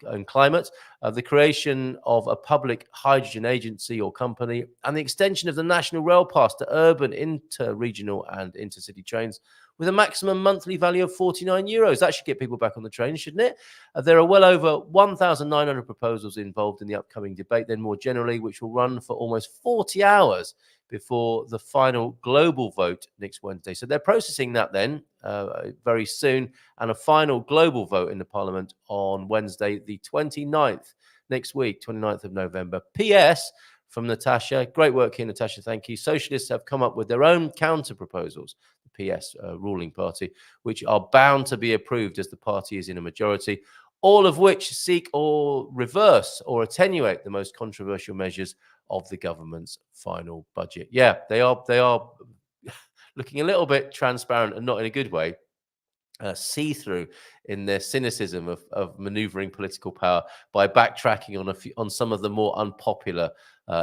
[SPEAKER 4] and Climate, the creation of a public hydrogen agency or company, and the extension of the national rail pass to urban, inter-regional and intercity trains with a maximum monthly value of 49 euros. That should get people back on the train, shouldn't it? There are well over 1,900 proposals involved in the upcoming debate, then more generally, which will run for almost 40 hours before the final global vote next Wednesday. So they're processing that then very soon, and a final global vote in the Parliament on Wednesday, the 29th, next week, 29th of November. P.S. from Natasha. Great work here, Natasha. Thank you. Socialists have come up with their own counter proposals, the PS ruling party, which are bound to be approved as the party is in a majority, all of which seek or reverse or attenuate the most controversial measures of the government's final budget. Yeah, they are looking a little bit transparent and not in a good way, see-through in their cynicism of maneuvering political power by backtracking on some of the more unpopular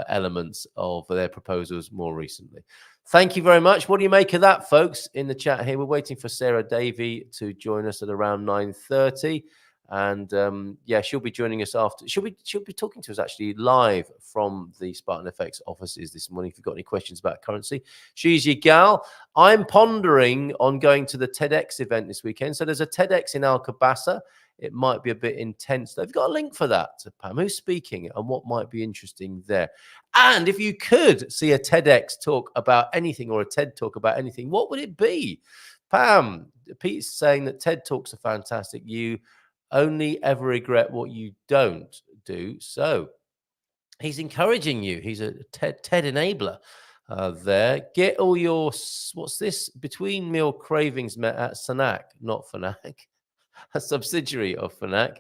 [SPEAKER 4] elements of their proposals more recently. Thank you very much. What do you make of that, folks? In the chat here, we're waiting for Sarah Davie to join us at around 9:30. And yeah, she'll be joining us after. She'll be talking to us actually live from the Spartan FX offices this morning. If you've got any questions about currency, she's your gal. I'm pondering on going to the TEDx event this weekend. So there's a TEDx in Alcobaça. It might be a bit intense. They've got a link for that. Pam, who's speaking and what might be interesting there? And if you could see a TEDx talk about anything or a TED talk about anything, what would it be? Pam, Pete's saying that TED talks are fantastic. You only ever regret what you don't do. So he's encouraging you. He's a TED enabler there. Get all your, what's this? Between meal cravings met at Snack, not Fnac, a subsidiary of Fnac.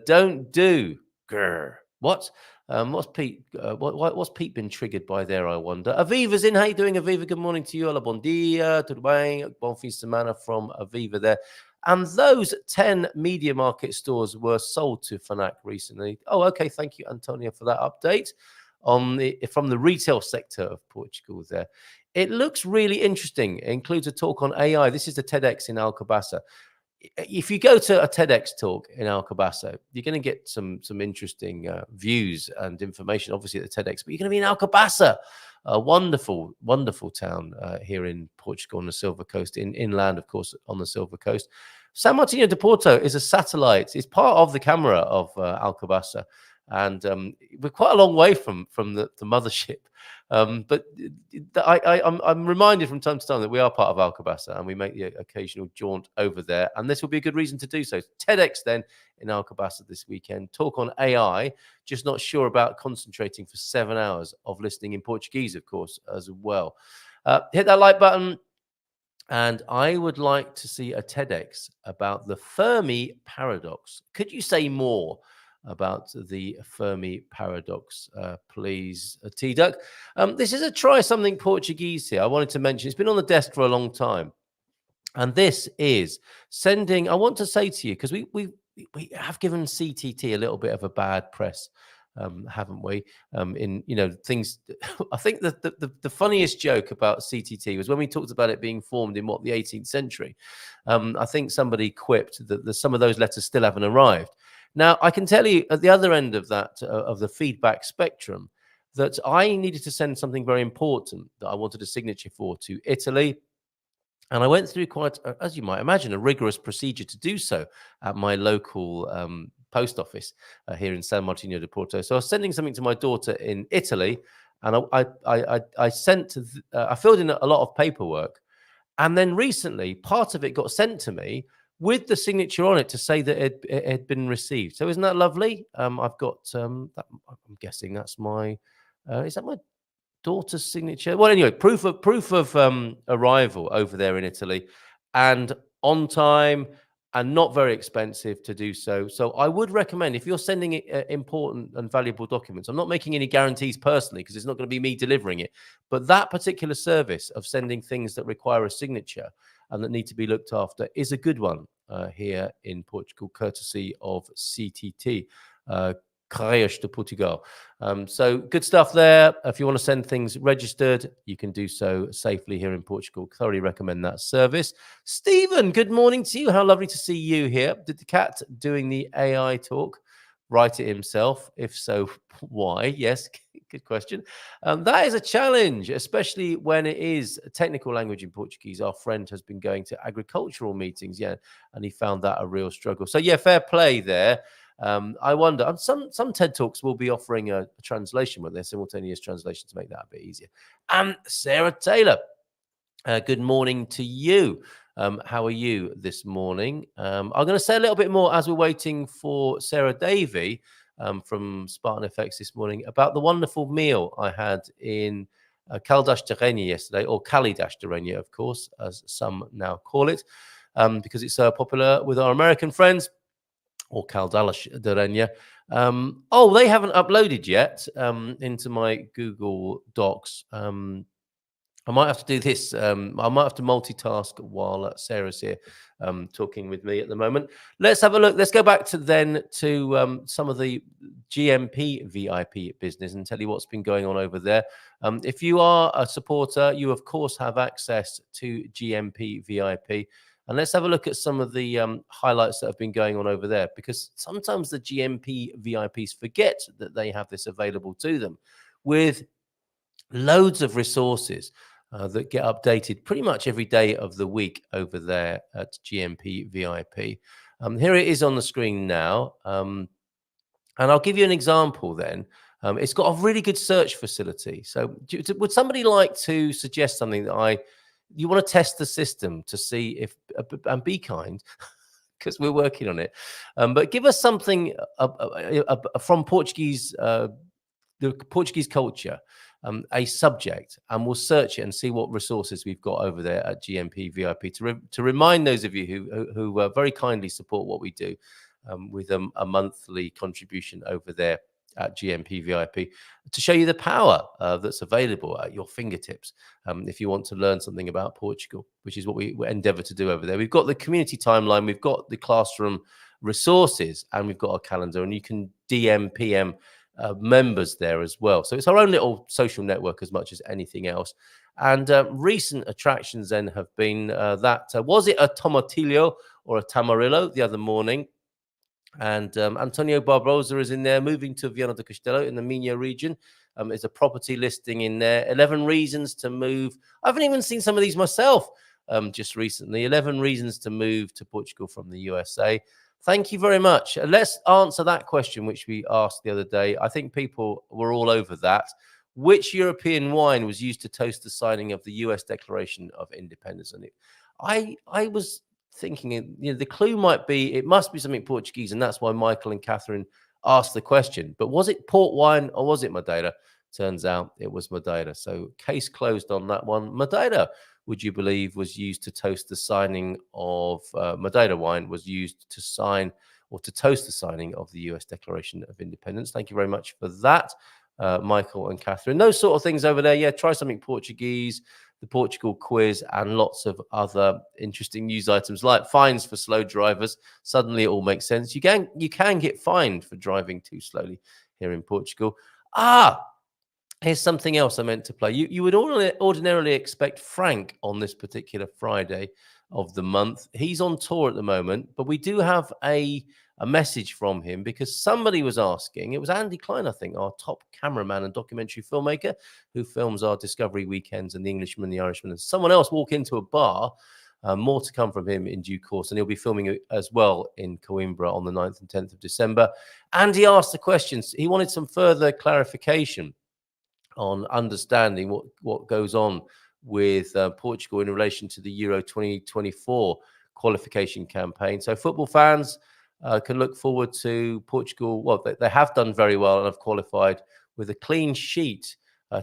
[SPEAKER 4] Don't do. Grr. What? What's Pete? What's Pete been triggered by there? I wonder. Aviva's in. How you doing, Aviva? Good morning to you. Hola, bon dia. Tudo bem? Bon fim de semana from Aviva there. And those 10 Media Market stores were sold to Fnac recently. Oh, okay. Thank you, Antonio, for that update from the retail sector of Portugal there. It looks really interesting. It includes a talk on AI. This is the TEDx in Alcobaça. If you go to a TEDx talk in Alcobaça, you're going to get some interesting views and information, obviously, at the TEDx, but you're going to be in Alcobaça, a wonderful, wonderful town here in Portugal on the Silver Coast, inland, of course, on the Silver Coast. São Martinho de Porto is a satellite. It's part of the camera of Alcobaça, and we're quite a long way from the mothership. But I'm reminded from time to time that we are part of Alcobaça and we make the occasional jaunt over there. And this will be a good reason to do so. TEDx then in Alcobaça this weekend. Talk on AI. Just not sure about concentrating for 7 hours of listening in Portuguese, of course, as well. Hit that like button. And I would like to see a TEDx about the Fermi paradox. Could you say more about the Fermi paradox, please, T-Duck? This is a try something Portuguese here. I wanted to mention, it's been on the desk for a long time. And this is sending, I want to say to you, because we have given CTT a little bit of a bad press, haven't we? In, you know, things, I think the funniest joke about CTT was when we talked about it being formed in, the 18th century. I think somebody quipped that some of those letters still haven't arrived. Now, I can tell you at the other end of that, of the feedback spectrum, that I needed to send something very important that I wanted a signature for to Italy. And I went through quite, as you might imagine, a rigorous procedure to do so at my local post office here in São Martinho de Porto. So I was sending something to my daughter in Italy, and I filled in a lot of paperwork. And then recently, part of it got sent to me with the signature on it to say that it had been received. So isn't that lovely? I've got, I'm guessing that's my, is that my daughter's signature? Well, anyway, proof of arrival over there in Italy, and on time and not very expensive to do so. So I would recommend, if you're sending important and valuable documents, I'm not making any guarantees personally because it's not going to be me delivering it, but that particular service of sending things that require a signature and that need to be looked after is a good one here in Portugal, courtesy of CTT, Correios de Portugal. So good stuff there. If you want to send things registered, you can do so safely here in Portugal. Thoroughly recommend that service. Stephen, good morning to you. How lovely to see you here. Did the cat doing the AI talk write it himself? If so, why? Yes, good question. That is a challenge, especially when it is a technical language in Portuguese. Our friend has been going to agricultural meetings, and he found that a real struggle. So, fair play there. I wonder, some TED Talks will be offering a translation with their simultaneous translation to make that a bit easier. Sarah Taylor, good morning to you. How are you this morning? I'm going to say a little bit more as we're waiting for Sarah Davie from Spartan FX this morning about the wonderful meal I had in Caldas de Rainha yesterday, or Caldas de Rainha, of course, as some now call it, because it's so popular with our American friends, or Caldas de Rainha. They haven't uploaded yet into my Google Docs. I might have to do this. I might have to multitask while Sarah's here talking with me at the moment. Let's have a look. Let's go back to some of the GMP VIP business and tell you what's been going on over there. If you are a supporter, you of course have access to GMP VIP. And let's have a look at some of the highlights that have been going on over there, because sometimes the GMP VIPs forget that they have this available to them with loads of resources that get updated pretty much every day of the week over there at GMP VIP. Here it is on the screen now. And I'll give you an example then. It's got a really good search facility. So would somebody like to suggest something that you want to test the system to see if, and be kind, because we're working on it. But give us something from Portuguese, the Portuguese culture, a subject, and we'll search it and see what resources we've got over there at GMP VIP to remind those of you who very kindly support what we do with a monthly contribution over there at GMP VIP, to show you the power that's available at your fingertips if you want to learn something about Portugal, which is what we endeavor to do over there. We've got the community timeline, we've got the classroom resources, and we've got a calendar, and you can DM, PM members there as well. So it's our own little social network as much as anything else. And recent attractions then have been was it a tomatillo or a tamarillo the other morning? And Antonio Barbosa is in there, moving to Viana do Castelo in the Minho region. There's a property listing in there. 11 reasons to move. I haven't even seen some of these myself just recently. 11 reasons to move to Portugal from the USA. Thank you very much. Let's answer that question, which we asked the other day. I think people were all over that. Which European wine was used to toast the signing of the US Declaration of Independence? And I was thinking, the clue might be, it must be something Portuguese, and that's why Michael and Catherine asked the question. But was it port wine or was it Madeira? Turns out it was Madeira. So case closed on that one. Madeira, would you believe, was used to toast the signing of Madeira wine was used to sign or to toast the signing of the US Declaration of Independence. Thank you very much for that, Michael and Catherine. Those sort of things over there. Yeah, try something Portuguese, the Portugal quiz, and lots of other interesting news items like fines for slow drivers. Suddenly it all makes sense. You can get fined for driving too slowly here in Portugal. Here's something else I meant to play. You would ordinarily expect Frank on this particular Friday of the month. He's on tour at the moment, but we do have a message from him because somebody was asking. It was Andy Klein, I think, our top cameraman and documentary filmmaker who films our Discovery Weekends and The Englishman, The Irishman, and someone else walk into a bar. More to come from him in due course, and he'll be filming it as well in Coimbra on the 9th and 10th of December. And he asked the questions. He wanted some further clarification on understanding what goes on with Portugal in relation to the Euro 2024 qualification campaign. So football fans can look forward to Portugal. Well, they have done very well and have qualified with a clean sheet,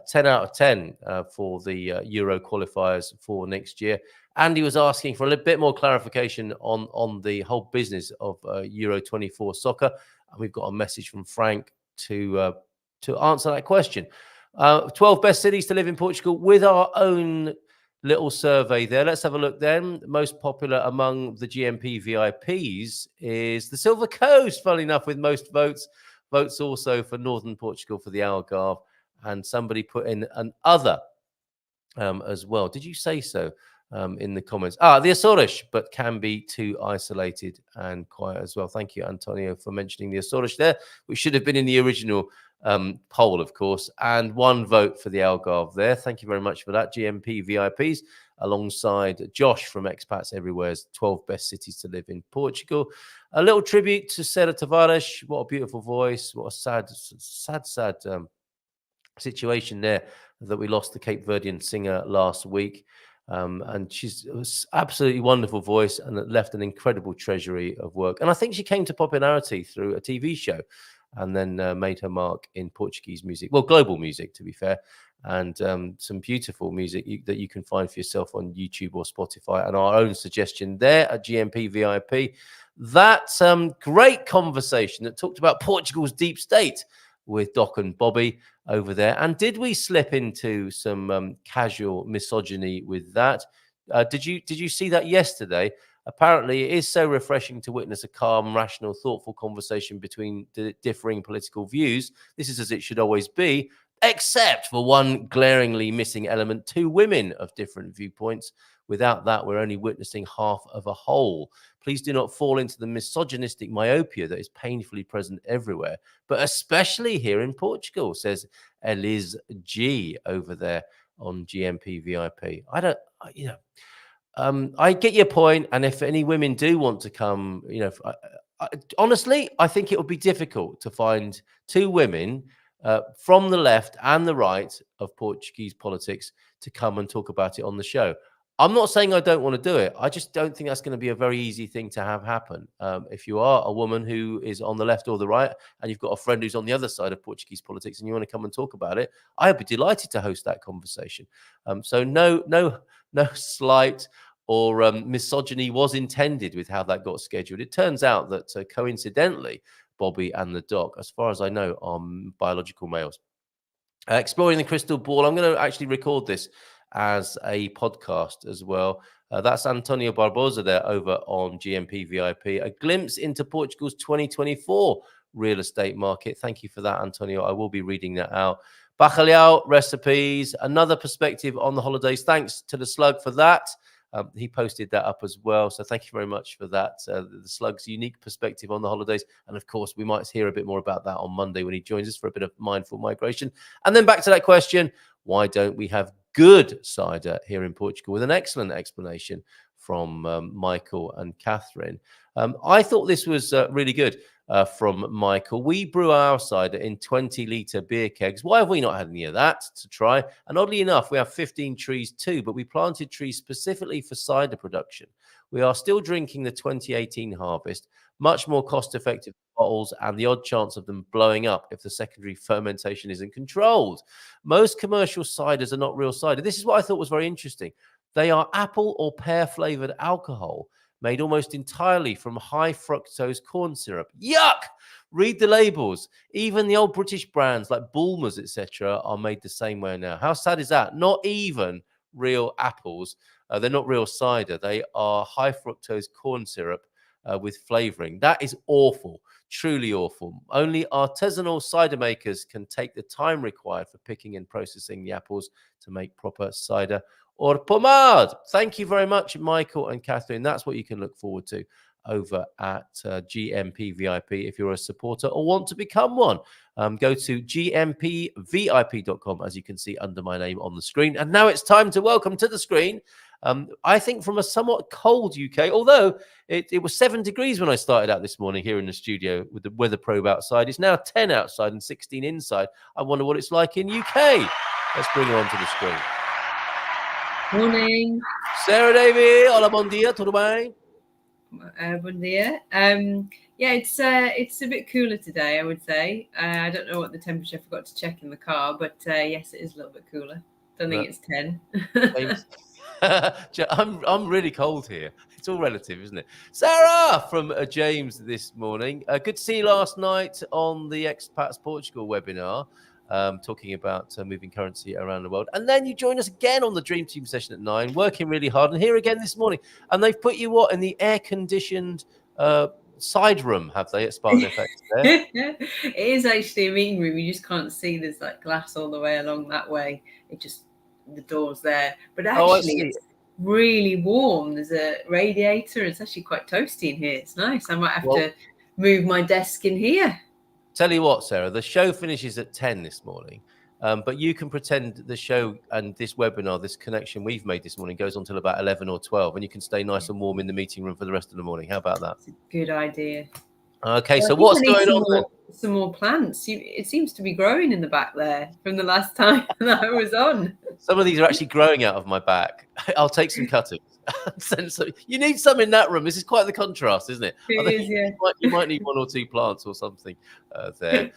[SPEAKER 4] 10 out of 10 for the Euro qualifiers for next year. Andy was asking for a little bit more clarification on the whole business of Euro 24 soccer. And we've got a message from Frank to answer that question. 12 best cities to live in Portugal with our own little survey there. Let's have a look then. Most popular among the GMP VIPs is the Silver Coast, funnily enough, with most votes. Votes also for Northern Portugal for the Algarve. And somebody put in an other as well. Did you say so in the comments? The Açores, but can be too isolated and quiet as well. Thank you, Antonio, for mentioning the Açores there, which should have been in the original poll, of course, and one vote for the Algarve there. Thank you very much for that, GMP VIPs, alongside Josh from Expats Everywhere's 12 best cities to live in Portugal. A little tribute to Sarah Tavares. What a beautiful voice. What a sad situation there that we lost the Cape Verdean singer last week. And she's absolutely wonderful voice and left an incredible treasury of work. And I think she came to popularity through a TV show and then made her mark in Portuguese music. Well, global music, to be fair. And some beautiful music that you can find for yourself on YouTube or Spotify. And our own suggestion there at GMP VIP. That great conversation that talked about Portugal's deep state with Doc and Bobby over there. And did we slip into some casual misogyny with that? Did you see that yesterday? Apparently, it is so refreshing to witness a calm, rational, thoughtful conversation between differing political views. This is as it should always be, except for one glaringly missing element: two women of different viewpoints. Without that, we're only witnessing half of a whole. Please do not fall into the misogynistic myopia that is painfully present everywhere, but especially here in Portugal, says Eliz G over there on GMP VIP. I get your point, and if any women do want to come, honestly, I think it would be difficult to find two women from the left and the right of Portuguese politics to come and talk about it on the show. I'm not saying I don't want to do it. I just don't think that's going to be a very easy thing to have happen. If you are a woman who is on the left or the right, and you've got a friend who's on the other side of Portuguese politics, and you want to come and talk about it, I'd be delighted to host that conversation. So no slight or misogyny was intended with how that got scheduled. It turns out that coincidentally, Bobby and the Doc, as far as I know, are biological males. Exploring the crystal ball. I'm going to actually record this as a podcast as well. That's Antonio Barbosa there over on GMP VIP. A glimpse into Portugal's 2024 real estate market. Thank you for that, Antonio. I will be reading that out. Bacalhau recipes, another perspective on the holidays. Thanks to the Slug for that. He posted that up as well. So thank you very much for that. The Slug's unique perspective on the holidays. And of course, we might hear a bit more about that on Monday when he joins us for a bit of mindful migration. And then back to that question, why don't we have good cider here in Portugal, with an excellent explanation from Michael and Catherine. I thought this was really good from Michael. We brew our cider in 20-litre beer kegs. Why have we not had any of that to try? And oddly enough, we have 15 trees too, but we planted trees specifically for cider production. We are still drinking the 2018 harvest, much more cost-effective bottles, and the odd chance of them blowing up if the secondary fermentation isn't controlled. Most commercial ciders are not real cider. This is what I thought was very interesting. They are apple or pear flavored alcohol made almost entirely from high fructose corn syrup. Yuck! Read the labels. Even the old British brands like Bulmers, etc., are made the same way now. How sad is that? Not even real apples. They're not real cider. They are high fructose corn syrup with flavoring. That is awful. Truly awful. Only artisanal cider makers can take the time required for picking and processing the apples to make proper cider or pomade. Thank you very much, Michael and Catherine. That's what you can look forward to over at GMP VIP if you're a supporter or want to become one. Go to gmpvip.com, as you can see under my name on the screen. And now it's time to welcome to the screen, I think from a somewhat cold UK, although it was 7 degrees when I started out this morning here in the studio with the weather probe outside. It's now 10 outside and 16 inside. I wonder what it's like in UK. Let's bring her onto the screen.
[SPEAKER 5] Morning.
[SPEAKER 4] Sarah Davie, hola, bon dia, tudo bem?
[SPEAKER 5] Bon dia. Yeah, it's a bit cooler today, I would say. I don't know what the temperature. I forgot to check in the car, but yes, it is a little bit cooler. Don't think it's 10.
[SPEAKER 4] I'm really cold here. It's all relative, isn't it? Sarah from James this morning. Good to see you last night on the Expats Portugal webinar, talking about moving currency around the world. And then you join us again on the Dream Team session at 9, working really hard. And here again this morning. And they've put you in the air-conditioned side room, have they, at Spartan FX there?
[SPEAKER 5] It is actually a meeting room. You just can't see. There's like glass all the way along that way. The door's there, but actually it's really warm. There's a radiator. It's actually quite toasty in here. It's nice. I might have to move my desk in here.
[SPEAKER 4] Tell you what, Sarah, the show finishes at 10 this morning, but you can pretend the show and this webinar, this connection we've made this morning, goes on till about 11 or 12, and you can stay nice and warm in the meeting room for the rest of the morning. How about that?
[SPEAKER 5] It's a good idea.
[SPEAKER 4] Okay, so what's going on then?
[SPEAKER 5] Some more plants. It seems to be growing in the back there from the last time that I was on.
[SPEAKER 4] Some of these are actually growing out of my back. I'll take some cuttings. You need some in that room. This is quite the contrast, isn't it?
[SPEAKER 5] It is, yeah.
[SPEAKER 4] You might need 1 or 2 plants or something there.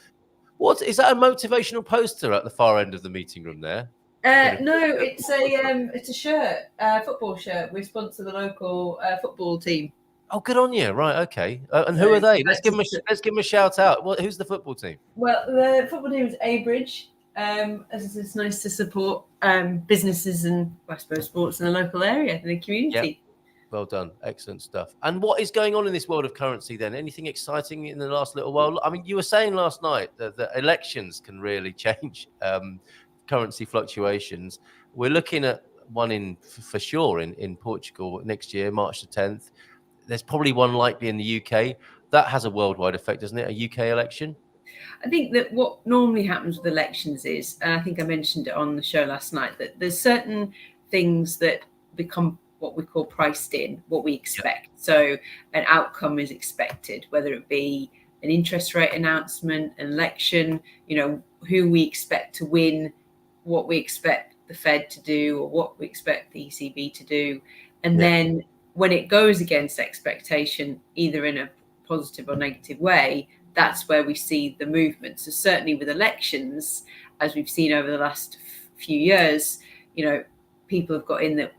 [SPEAKER 4] What is that? A motivational poster at the far end of the meeting room there?
[SPEAKER 5] No, it's a shirt, football shirt. We sponsor the local football team.
[SPEAKER 4] Oh, good on you. Right, okay. And who are they? Let's give them a shout out. Who's the football team?
[SPEAKER 5] Well, the football team is Abridge. As it's nice to support businesses and, I suppose, sports in the local area and the community.
[SPEAKER 4] Yep. Well done. Excellent stuff. And what is going on in this world of currency then? Anything exciting in the last little while? I mean, you were saying last night that elections can really change currency fluctuations. We're looking at one for sure in Portugal next year, March the 10th. There's probably one likely in the UK. That has a worldwide effect, doesn't it? A UK election?
[SPEAKER 5] I think that what normally happens with elections is, and I think I mentioned it on the show last night, that there's certain things that become what we call priced in, what we expect. Yep. So an outcome is expected, whether it be an interest rate announcement, an election, who we expect to win, what we expect the Fed to do, or what we expect the ECB to do. And then when it goes against expectation, either in a positive or negative way, that's where we see the movement. So certainly with elections, as we've seen over the last few years, people have got in that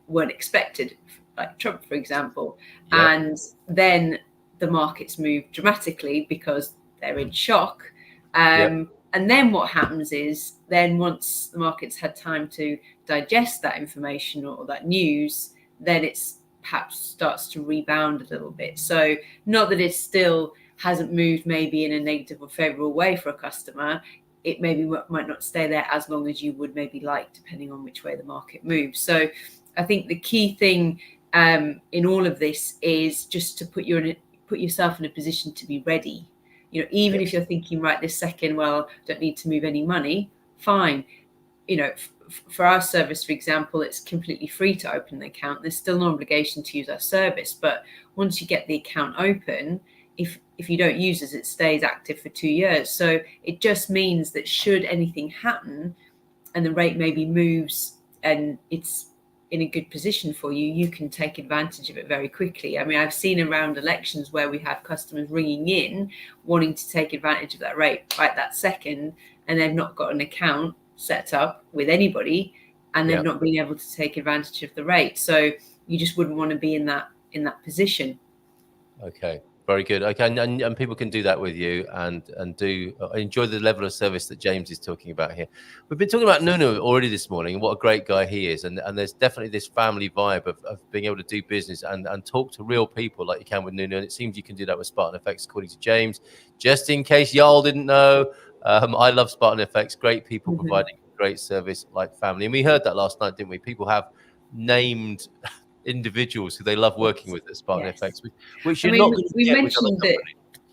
[SPEAKER 5] weren't expected, like Trump, for example. Yep. And then the markets move dramatically because they're in shock. And then what happens is, then once the markets had time to digest that information or that news, then it's perhaps starts to rebound a little bit. So not that it still hasn't moved maybe in a negative or favorable way for a customer. It maybe might not stay there as long as you would maybe like, depending on which way the market moves. So I think the key thing in all of this is just to put yourself in a position to be ready. Even if you're thinking right this second, well, don't need to move any money, fine. For our service, for example, it's completely free to open the account. There's still no obligation to use our service. But once you get the account open, if you don't use it stays active for 2 years. So it just means that should anything happen and the rate maybe moves and it's in a good position for you, you can take advantage of it very quickly. I mean, I've seen around elections where we have customers ringing in wanting to take advantage of that rate right that second, and they've not got an account set up with anybody, and they've not been able to take advantage of the rate. So you just wouldn't want to be in that position.
[SPEAKER 4] Okay, very good. Okay, and people can do that with you and do enjoy the level of service that James is talking about here. We've been talking about Nuno already this morning and what a great guy he is, and there's definitely this family vibe of being able to do business and talk to real people like you can with Nuno, and it seems you can do that with Spartan FX, according to James. Just in case y'all didn't know, I love Spartan FX. Great people providing great service like family. And we heard that last night, didn't we? People have named individuals who they love working with at Spartan FX. We
[SPEAKER 5] mentioned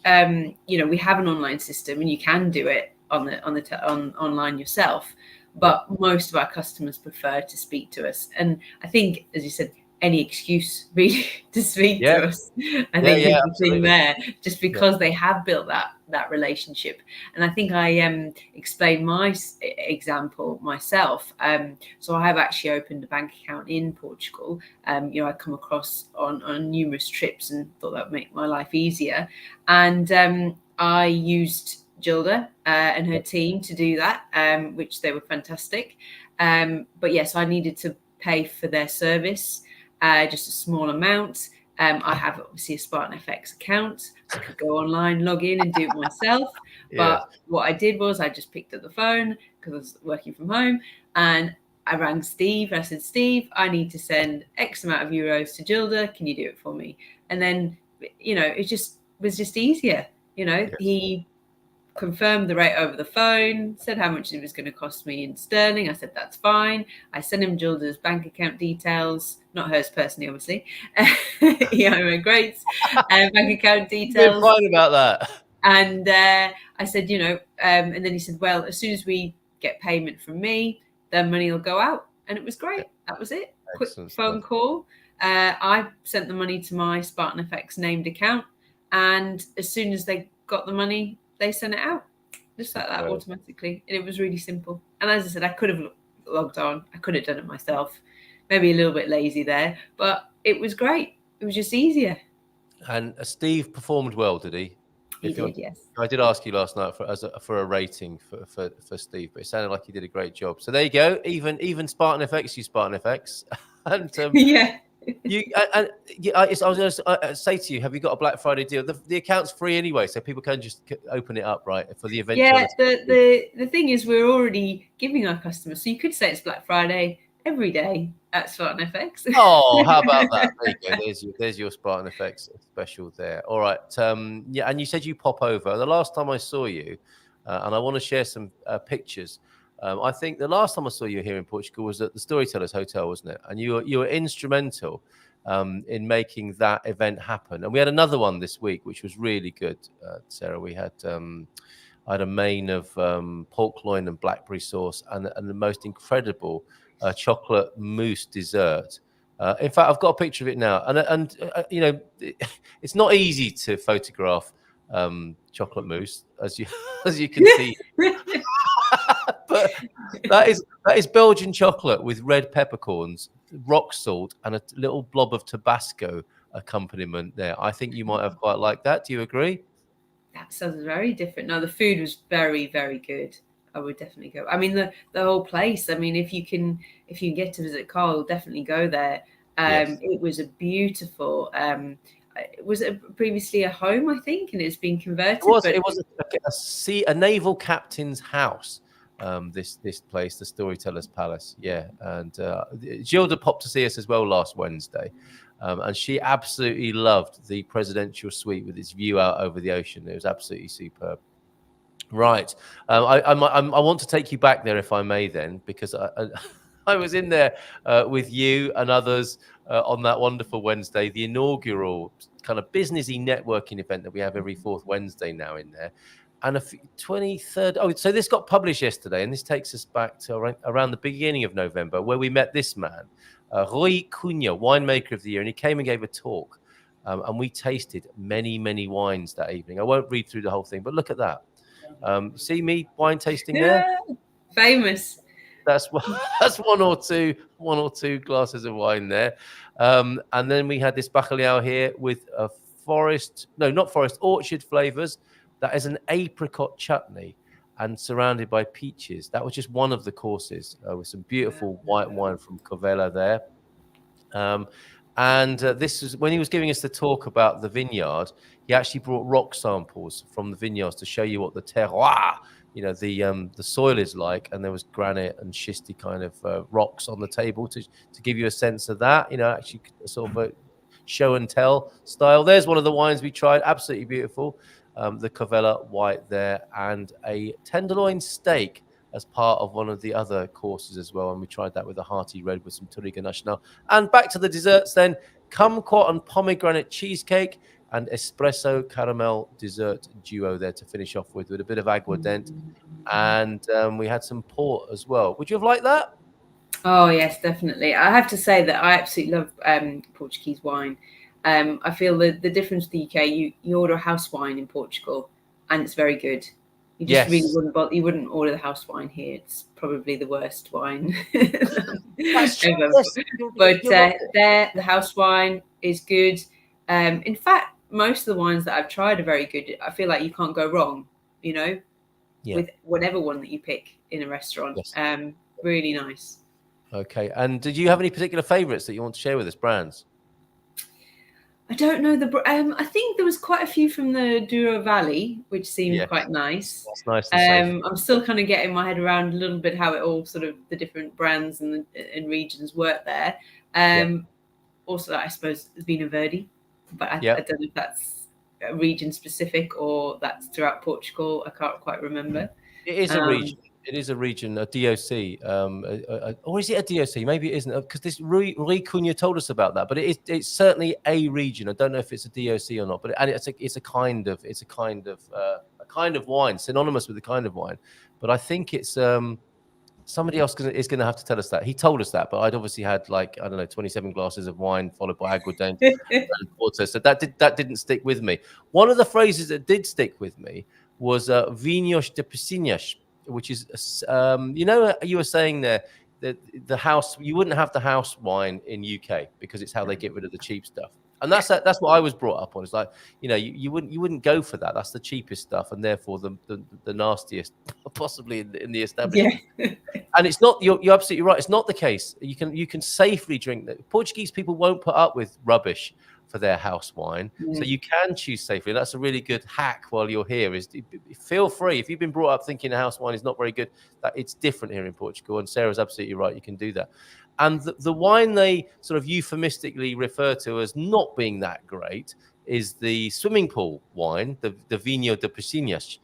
[SPEAKER 5] that we have an online system and you can do it online yourself, but most of our customers prefer to speak to us. And I think, as you said, any excuse really to speak to us, I think is the thing there, just because they have built that relationship. And I think I explained my example myself. So I have actually opened a bank account in Portugal. I come across on numerous trips and thought that would make my life easier. And I used Gilda and her team to do that, which they were fantastic. But yes, I needed to pay for their service. Just a small amount. I have obviously a Spartan FX account. I could go online, log in and do it myself. But what I did was I just picked up the phone because I was working from home, and I rang Steve. I said, Steve, I need to send X amount of euros to Gilda. Can you do it for me? And then, it was just easier. He confirmed the rate over the phone, said how much it was going to cost me in sterling. I said, that's fine. I sent him Gilda's bank account details, not hers personally, obviously. My great bank account details.
[SPEAKER 4] You're fine about that.
[SPEAKER 5] And I said, and then he said, well, as soon as we get payment from me, the money will go out. And it was great. That was it.
[SPEAKER 4] Excellent.
[SPEAKER 5] Quick phone call. I sent the money to my Spartan FX named account. And as soon as they got the money, they sent it out just like that automatically. And it was really simple. And as I said, I could have logged on. I could have done it myself. Maybe a little bit lazy there, but it was great. It was just easier.
[SPEAKER 4] And Steve performed well, did he?
[SPEAKER 5] He did, yes.
[SPEAKER 4] I did ask you last night for a rating for Steve, but it sounded like he did a great job. So there you go. Even Spartan FX use Spartan FX. And I was going to say to you, have you got a Black Friday deal? The account's free anyway, so people can just open it up, right, for the event.
[SPEAKER 5] Yeah, the thing is, we're already giving our customers, so you could say it's Black Friday every day at Spartan FX.
[SPEAKER 4] Oh, how about that? There you go. There's your Spartan FX special there. All right. Yeah, and you said you pop over. The last time I saw you, and I want to share some pictures. I think the last time I saw you here in Portugal was at the Storytellers Hotel, wasn't it? And you were instrumental in making that event happen. And we had another one this week, which was really good, Sarah. We had I had a main of pork loin and blackberry sauce, and the most incredible chocolate mousse dessert. In fact, I've got a picture of it now, and you know, it's not easy to photograph chocolate mousse, as you can see. But that is Belgian chocolate with red peppercorns, rock salt, and a little blob of Tabasco accompaniment there. I think you might have quite liked that. Do you agree?
[SPEAKER 5] That sounds very different. No, the food was very, very good. I would definitely go. I mean, the whole place. I mean, if you can get to visit Carl, definitely go there.
[SPEAKER 4] Yes.
[SPEAKER 5] It was a beautiful. Was it previously a home, I think, and it's been converted?
[SPEAKER 4] It was a naval captain's house. This place, the Storytellers Palace, yeah. And Gilda popped to see us as well last Wednesday, and she absolutely loved the presidential suite with its view out over the ocean. It was absolutely superb. Right, I want to take you back there if I may, then, because I was in there with you and others on that wonderful Wednesday, the inaugural kind of businessy networking event that we have every fourth Wednesday now in there. And 23rd. Oh, so this got published yesterday, and this takes us back to around the beginning of November, where we met this man, Rui Cunha, winemaker of the year, and he came and gave a talk, and we tasted many, many wines that evening. I won't read through the whole thing, but look at that. See me wine tasting there?
[SPEAKER 5] Famous.
[SPEAKER 4] That's one or two glasses of wine there, and then we had this bacalhau here with a orchard flavors. That is an apricot chutney and surrounded by peaches. That was just one of the courses with some beautiful white wine from Covella there. And this is when he was giving us the talk about the vineyard. He actually brought rock samples from the vineyards to show you what the terroir, the soil is like. And there was granite and schisty kind of rocks on the table to give you a sense of that. Actually sort of a show and tell style. There's one of the wines we tried. Absolutely beautiful. The Covella white there, and a tenderloin steak as part of one of the other courses as well. And we tried that with a hearty red with some Touriga Nacional. And back to the desserts then, kumquat and pomegranate cheesecake and espresso caramel dessert duo there to finish off with a bit of aguardente. And we had some port as well. Would you have liked that?
[SPEAKER 5] Oh, yes, definitely. I have to say that I absolutely love Portuguese wine. I feel the difference to the UK, you order a house wine in Portugal and it's very good. You just really wouldn't bother. You wouldn't order the house wine here. It's probably the worst wine.
[SPEAKER 4] That's true.
[SPEAKER 5] But there, the house wine is good. In fact, most of the wines that I've tried are very good. I feel like you can't go wrong, with whatever one that you pick in a restaurant. Yes. Really nice.
[SPEAKER 4] Okay. And did you have any particular favourites that you want to share with us, brands?
[SPEAKER 5] I don't know I think there was quite a few from the Douro Valley, which seemed quite nice.
[SPEAKER 4] That's nice to say.
[SPEAKER 5] I'm still kind of getting my head around a little bit how it all sort of the different brands and regions work there. Also, I suppose Vinho Verde, but I don't know if that's region specific or that's throughout Portugal. I can't quite remember.
[SPEAKER 4] It is a region. It is a region, a DOC, or is it a DOC? Maybe it isn't, because this Rui Cunha told us about that. But it's certainly a region. I don't know if it's a DOC or not. But it's a kind of wine, synonymous with the kind of wine. But I think it's somebody else is going to have to tell us that. He told us that, but I'd obviously had 27 glasses of wine followed by aguardente and water. So that didn't stick with me. One of the phrases that did stick with me was vinhos de piscinas, which is, you were saying there that the house, you wouldn't have the house wine in UK because it's how they get rid of the cheap stuff. And that's what I was brought up on. It's like, you wouldn't go for that. That's the cheapest stuff, and therefore the nastiest, possibly in the establishment.
[SPEAKER 5] Yeah.
[SPEAKER 4] And it's not. You're absolutely right. It's not the case. You can safely drink that. Portuguese people won't put up with rubbish for their house wine, so you can choose safely. And that's a really good hack while you're here. Is feel free, if you've been brought up thinking a house wine is not very good, that it's different here in Portugal. And Sarah's absolutely right. You can do that. And the wine they sort of euphemistically refer to as not being that great is the swimming pool wine, the Vinho de Piscinas.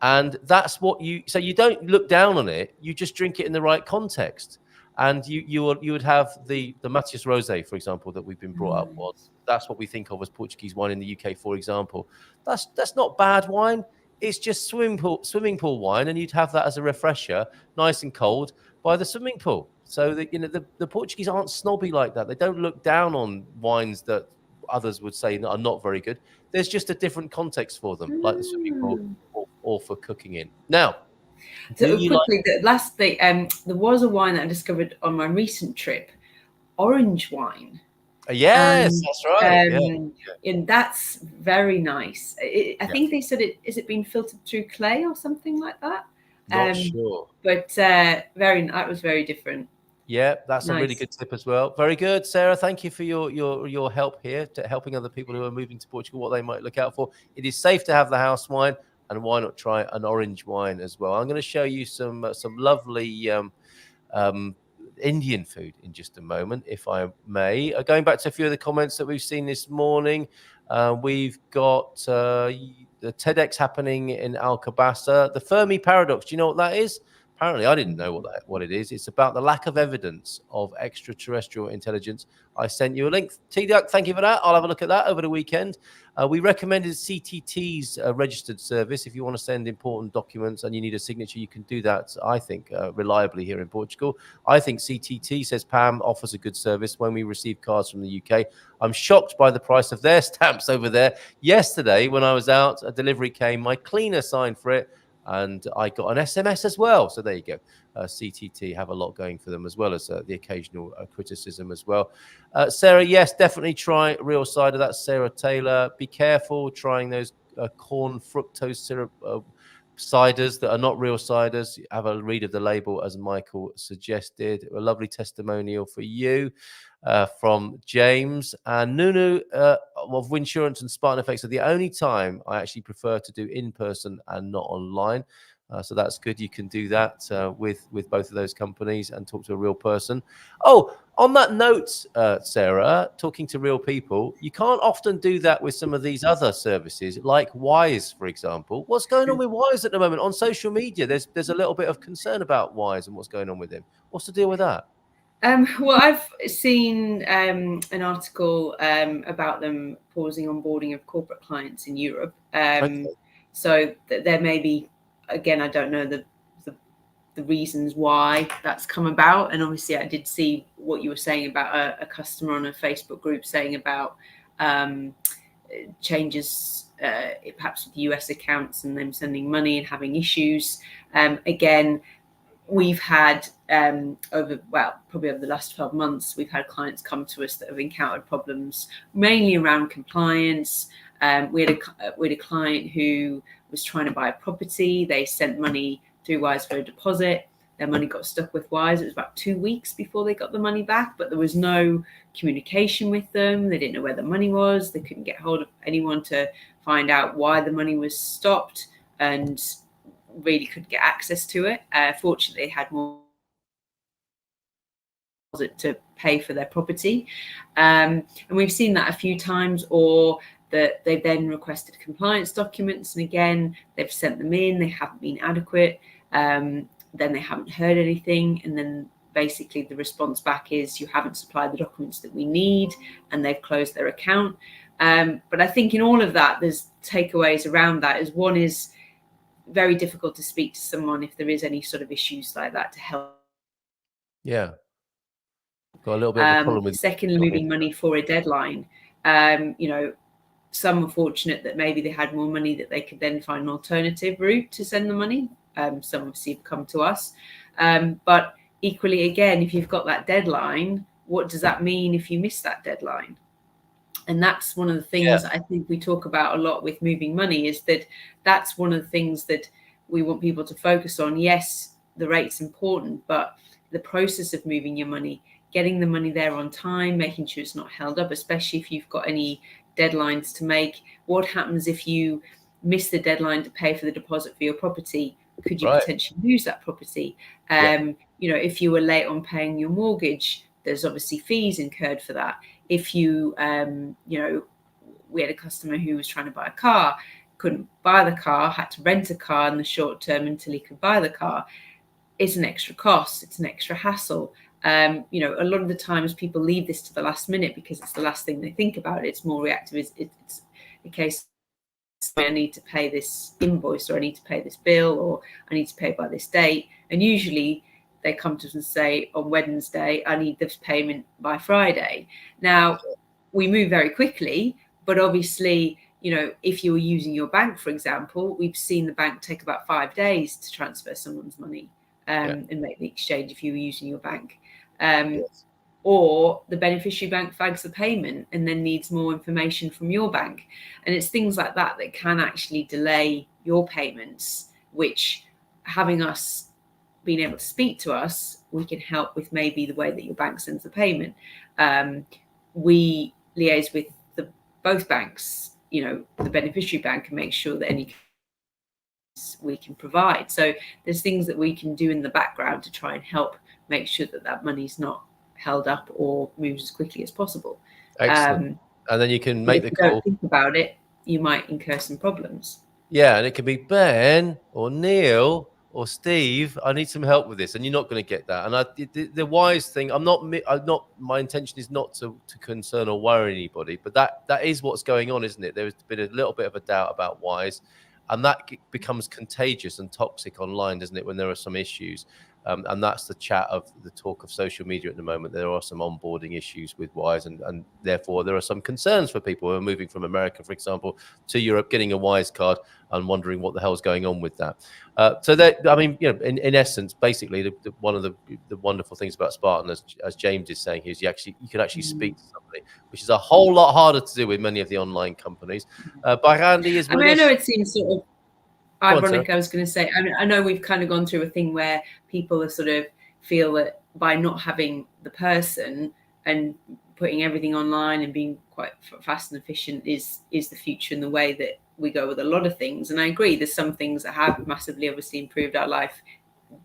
[SPEAKER 4] And that's what so you don't look down on it, you just drink it in the right context. And you would have the Matias Rosé, for example, that we've been brought up on. That's what we think of as Portuguese wine in the UK, for example. That's not bad wine. It's just swimming pool wine, and you'd have that as a refresher, nice and cold, by the swimming pool. So that the Portuguese aren't snobby like that. They don't look down on wines that others would say are not very good. There's just a different context for them, like the swimming pool or for cooking in. Now,
[SPEAKER 5] so quickly, there was a wine that I discovered on my recent trip, orange wine.
[SPEAKER 4] Yes, that's right.
[SPEAKER 5] And that's very nice. I think they said is it being filtered through clay or something like that?
[SPEAKER 4] Not sure.
[SPEAKER 5] But that was very different.
[SPEAKER 4] Yeah, that's nice. A really good tip as well. Very good, Sarah. Thank you for your help here, to helping other people who are moving to Portugal, what they might look out for. It is safe to have the house wine, and why not try an orange wine as well? I'm going to show you some lovely Indian food in just a moment, if I may. Going back to a few of the comments that we've seen this morning, we've got the TEDx happening in Alcobaça. The Fermi paradox, do you know what that is? Apparently, I didn't know what it is. It's about the lack of evidence of extraterrestrial intelligence. I sent you a link. T-Duck, thank you for that. I'll have a look at that over the weekend. We recommended CTT's registered service. If you want to send important documents and you need a signature, you can do that, I think, reliably here in Portugal. I think CTT, says Pam, offers a good service when we receive cards from the UK. I'm shocked by the price of their stamps over there. Yesterday, when I was out, a delivery came. My cleaner signed for it, and I got an SMS as well. So there you go. CTT have a lot going for them, as well as the occasional criticism as well. Sarah, yes, definitely try real cider. That's Sarah Taylor. Be careful trying those corn fructose syrup ciders that are not real ciders. Have a read of the label, as Michael suggested. A lovely testimonial for you from James. And Nunu of Winsurance and Spartan Effects are the only time I actually prefer to do in person and not online. So that's good. You can do that with both of those companies and talk to a real person. Oh, on that note, Sarah, talking to real people, you can't often do that with some of these other services, like Wise, for example. What's going on with Wise at the moment on social media? There's a little bit of concern about Wise and what's going on with him. What's the deal with that?
[SPEAKER 5] Well, I've seen an article about them pausing onboarding of corporate clients in Europe. Okay. So there may be, again, I don't know the reasons why that's come about. And obviously I did see what you were saying about a customer on a Facebook group saying about changes perhaps with US accounts and them sending money and having issues. Again, we've had probably over the last 12 months, we've had clients come to us that have encountered problems mainly around compliance. We had a client who was trying to buy a property. They sent money through Wise for a deposit. Their money got stuck with Wise. It was about 2 weeks before they got the money back, but there was no communication with them. They didn't know where the money was. They couldn't get hold of anyone to find out why the money was stopped, and really couldn't get access to it. Fortunately, they had more to pay for their property. And we've seen that a few times, or that they've then requested compliance documents, and again, they've sent them in, they haven't been adequate, then they haven't heard anything, and then basically the response back is you haven't supplied the documents that we need, and they've closed their account. But I think in all of that, there's takeaways around that. Is one is very difficult to speak to someone if there is any sort of issues like that to help.
[SPEAKER 4] Yeah. Got a little bit of a problem with
[SPEAKER 5] secondly, moving money for a deadline. Some are fortunate that maybe they had more money that they could then find an alternative route to send the money. Some obviously have come to us. But equally, again, if you've got that deadline, what does that mean if you miss that deadline? And that's one of the things I think we talk about a lot with moving money, is that that's one of the things that we want people to focus on. Yes, the rate's important, but the process of moving your money, getting the money there on time, making sure it's not held up, especially if you've got any deadlines to make. What happens if you miss the deadline to pay for the deposit for your property? Could you potentially lose that property? You know, if you were late on paying your mortgage, there's obviously fees incurred for that. If you, you know, we had a customer who was trying to buy a car, couldn't buy the car, had to rent a car in the short term until he could buy the car. It's an extra cost. It's an extra hassle. You know, a lot of the times people leave this to the last minute because it's the last thing they think about. It's more reactive. It's a case, I need to pay this invoice, or I need to pay this bill, or I need to pay by this date. And usually they come to us and say, on Wednesday, I need this payment by Friday. Now, we move very quickly, but obviously, you know, if you were using your bank, for example, we've seen the bank take about 5 days to transfer someone's money and make the exchange if you were using your bank. Or the beneficiary bank flags the payment and then needs more information from your bank. And it's things like that that can actually delay your payments, which, having us being able to speak to us, we can help with maybe the way that your bank sends the payment. We liaise with both banks, you know, the beneficiary bank, and make sure that any we can provide. So there's things that we can do in the background to try and help make sure that that money's not held up or moves as quickly as possible.
[SPEAKER 4] Excellent. And then you can make the call.
[SPEAKER 5] Don't think about it, you might incur some problems.
[SPEAKER 4] Yeah, and it could be Ben or Neil or Steve. I need some help with this, and you're not going to get that. And the wise thing, I'm not. My intention is not to concern or worry anybody, but that is what's going on, isn't it? There's been a little bit of a doubt about wise, and that becomes contagious and toxic online, doesn't it? When there are some issues. And that's the talk of social media at the moment. There are some onboarding issues with Wise, and therefore there are some concerns for people who are moving from America, for example, to Europe, getting a Wise card and wondering what the hell's going on with that. So that, I mean, you know, in essence, basically, one of the wonderful things about Spartan, as James is saying, is you can actually speak to somebody, which is a whole lot harder to do with many of the online companies. Randy is.
[SPEAKER 5] I mean, I know it seems sort of ironic. I was going to say, I mean, I know we've kind of gone through a thing where people are sort of feel that by not having the person and putting everything online and being quite fast and efficient is the future in the way that we go with a lot of things. And I agree, there's some things that have massively obviously improved our life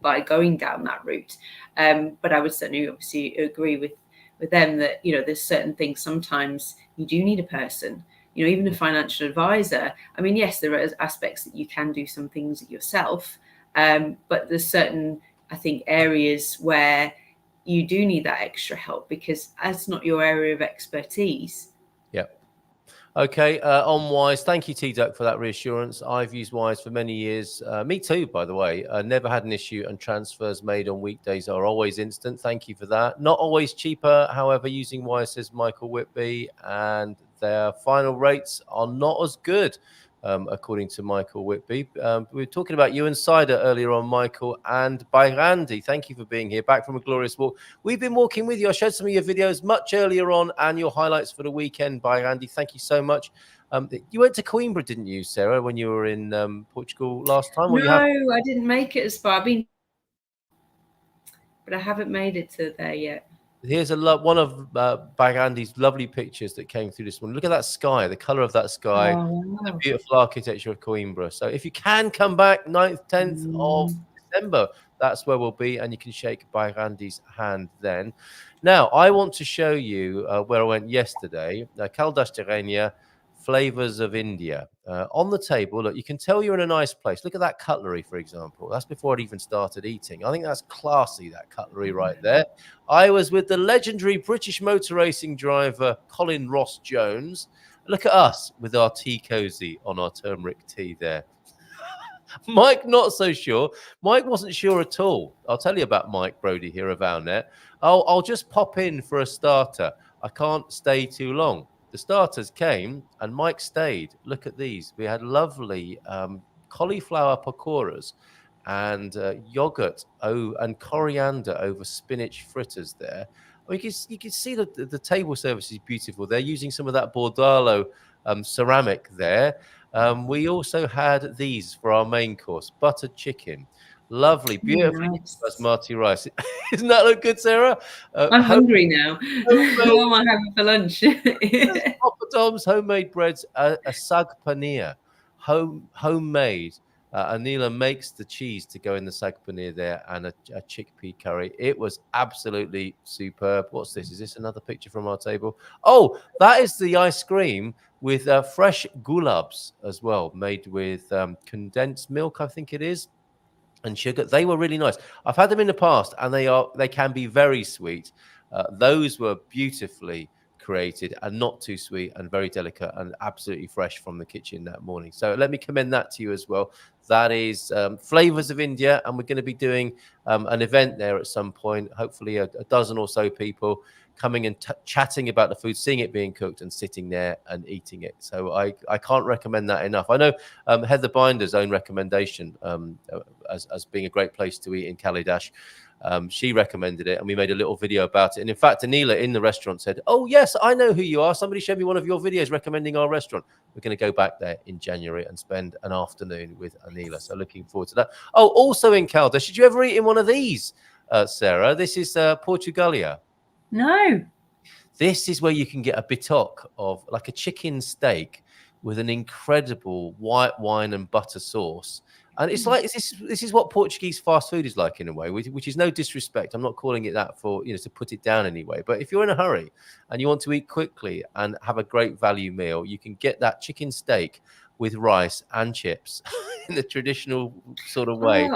[SPEAKER 5] by going down that route. But I would certainly obviously agree with them that, you know, there's certain things sometimes you do need a person. You know, even a financial advisor. I mean, yes, there are aspects that you can do some things yourself, but there's certain, I think, areas where you do need that extra help because that's not your area of expertise.
[SPEAKER 4] Yeah. Okay. On Wise, thank you, T-Duck, for that reassurance. I've used Wise for many years. Me too, by the way. Never had an issue, and transfers made on weekdays are always instant. Thank you for that. Not always cheaper, however, using Wise, says Michael Whitby, and their final rates are not as good, according to Michael Whitby. We were talking about you and Cider earlier on, Michael, and by Randy. Thank you for being here, back from a glorious walk. We've been walking with you. I showed some of your videos much earlier on and your highlights for the weekend, by Randy. Thank you so much. You went to Coimbra, didn't you, Sarah, when you were in Portugal last time?
[SPEAKER 5] No, I didn't make it as far. But I haven't made it to there yet.
[SPEAKER 4] Here's one of Bagandi's lovely pictures that came through this morning. Look at that sky, the colour of that sky, the beautiful architecture of Coimbra. So if you can come back 9th, 10th of December, that's where we'll be, and you can shake Bagandi's hand then. Now, I want to show you where I went yesterday, Caldas Flavors of India. On the table, look, you can tell you're in a nice place. Look at that cutlery, for example. That's before I'd even started eating. I think that's classy, that cutlery right there. I was with the legendary British motor racing driver, Colin Ross Jones. Look at us with our tea cozy on our turmeric tea there. Mike, not so sure. Mike wasn't sure at all. I'll tell you about Mike Brodie here of Alnet. I'll just pop in for a starter. I can't stay too long. The starters came and Mike stayed. Look at these. We had lovely cauliflower pakoras and yogurt and coriander over spinach fritters there. Well, you can see the table service is beautiful. They're using some of that Bordalo ceramic there. We also had these for our main course, buttered chicken. Lovely, beautifully
[SPEAKER 5] Nice.
[SPEAKER 4] basmati rice. Doesn't that look good, Sarah?
[SPEAKER 5] I'm hungry now. What am I having for lunch?
[SPEAKER 4] Papadom's homemade breads, a sag paneer, homemade. Anila makes the cheese to go in the sag paneer there, and a chickpea curry. It was absolutely superb. What's this? Is this another picture from our table? Oh, that is the ice cream with fresh gulabs as well, made with condensed milk, I think it is, and sugar. They were really nice. I've had them in the past, and they can be very sweet. Those were beautifully created and not too sweet and very delicate and absolutely fresh from the kitchen that morning. So let me commend that to you as well. That is Flavors of India, and we're going to be doing an event there at some point. Hopefully a dozen or so people coming and chatting about the food, seeing it being cooked and sitting there and eating it. So I can't recommend that enough. I know Heather Binder's own recommendation as being a great place to eat in Kalidash. She recommended it, and we made a little video about it. And in fact, Anila in the restaurant said, "Oh yes, I know who you are. Somebody showed me one of your videos recommending our restaurant." We're going to go back there in January and spend an afternoon with Anila. So looking forward to that. Oh, also in Caldas, did you ever eat in one of these, Sarah? This is Portugalia.
[SPEAKER 5] No.
[SPEAKER 4] This is where you can get a bitoque of like a chicken steak with an incredible white wine and butter sauce. And it's like this is what Portuguese fast food is like in a way, which is no disrespect. I'm not calling it that for, to put it down anyway. But if you're in a hurry and you want to eat quickly and have a great value meal, you can get that chicken steak with rice and chips in the traditional sort of way,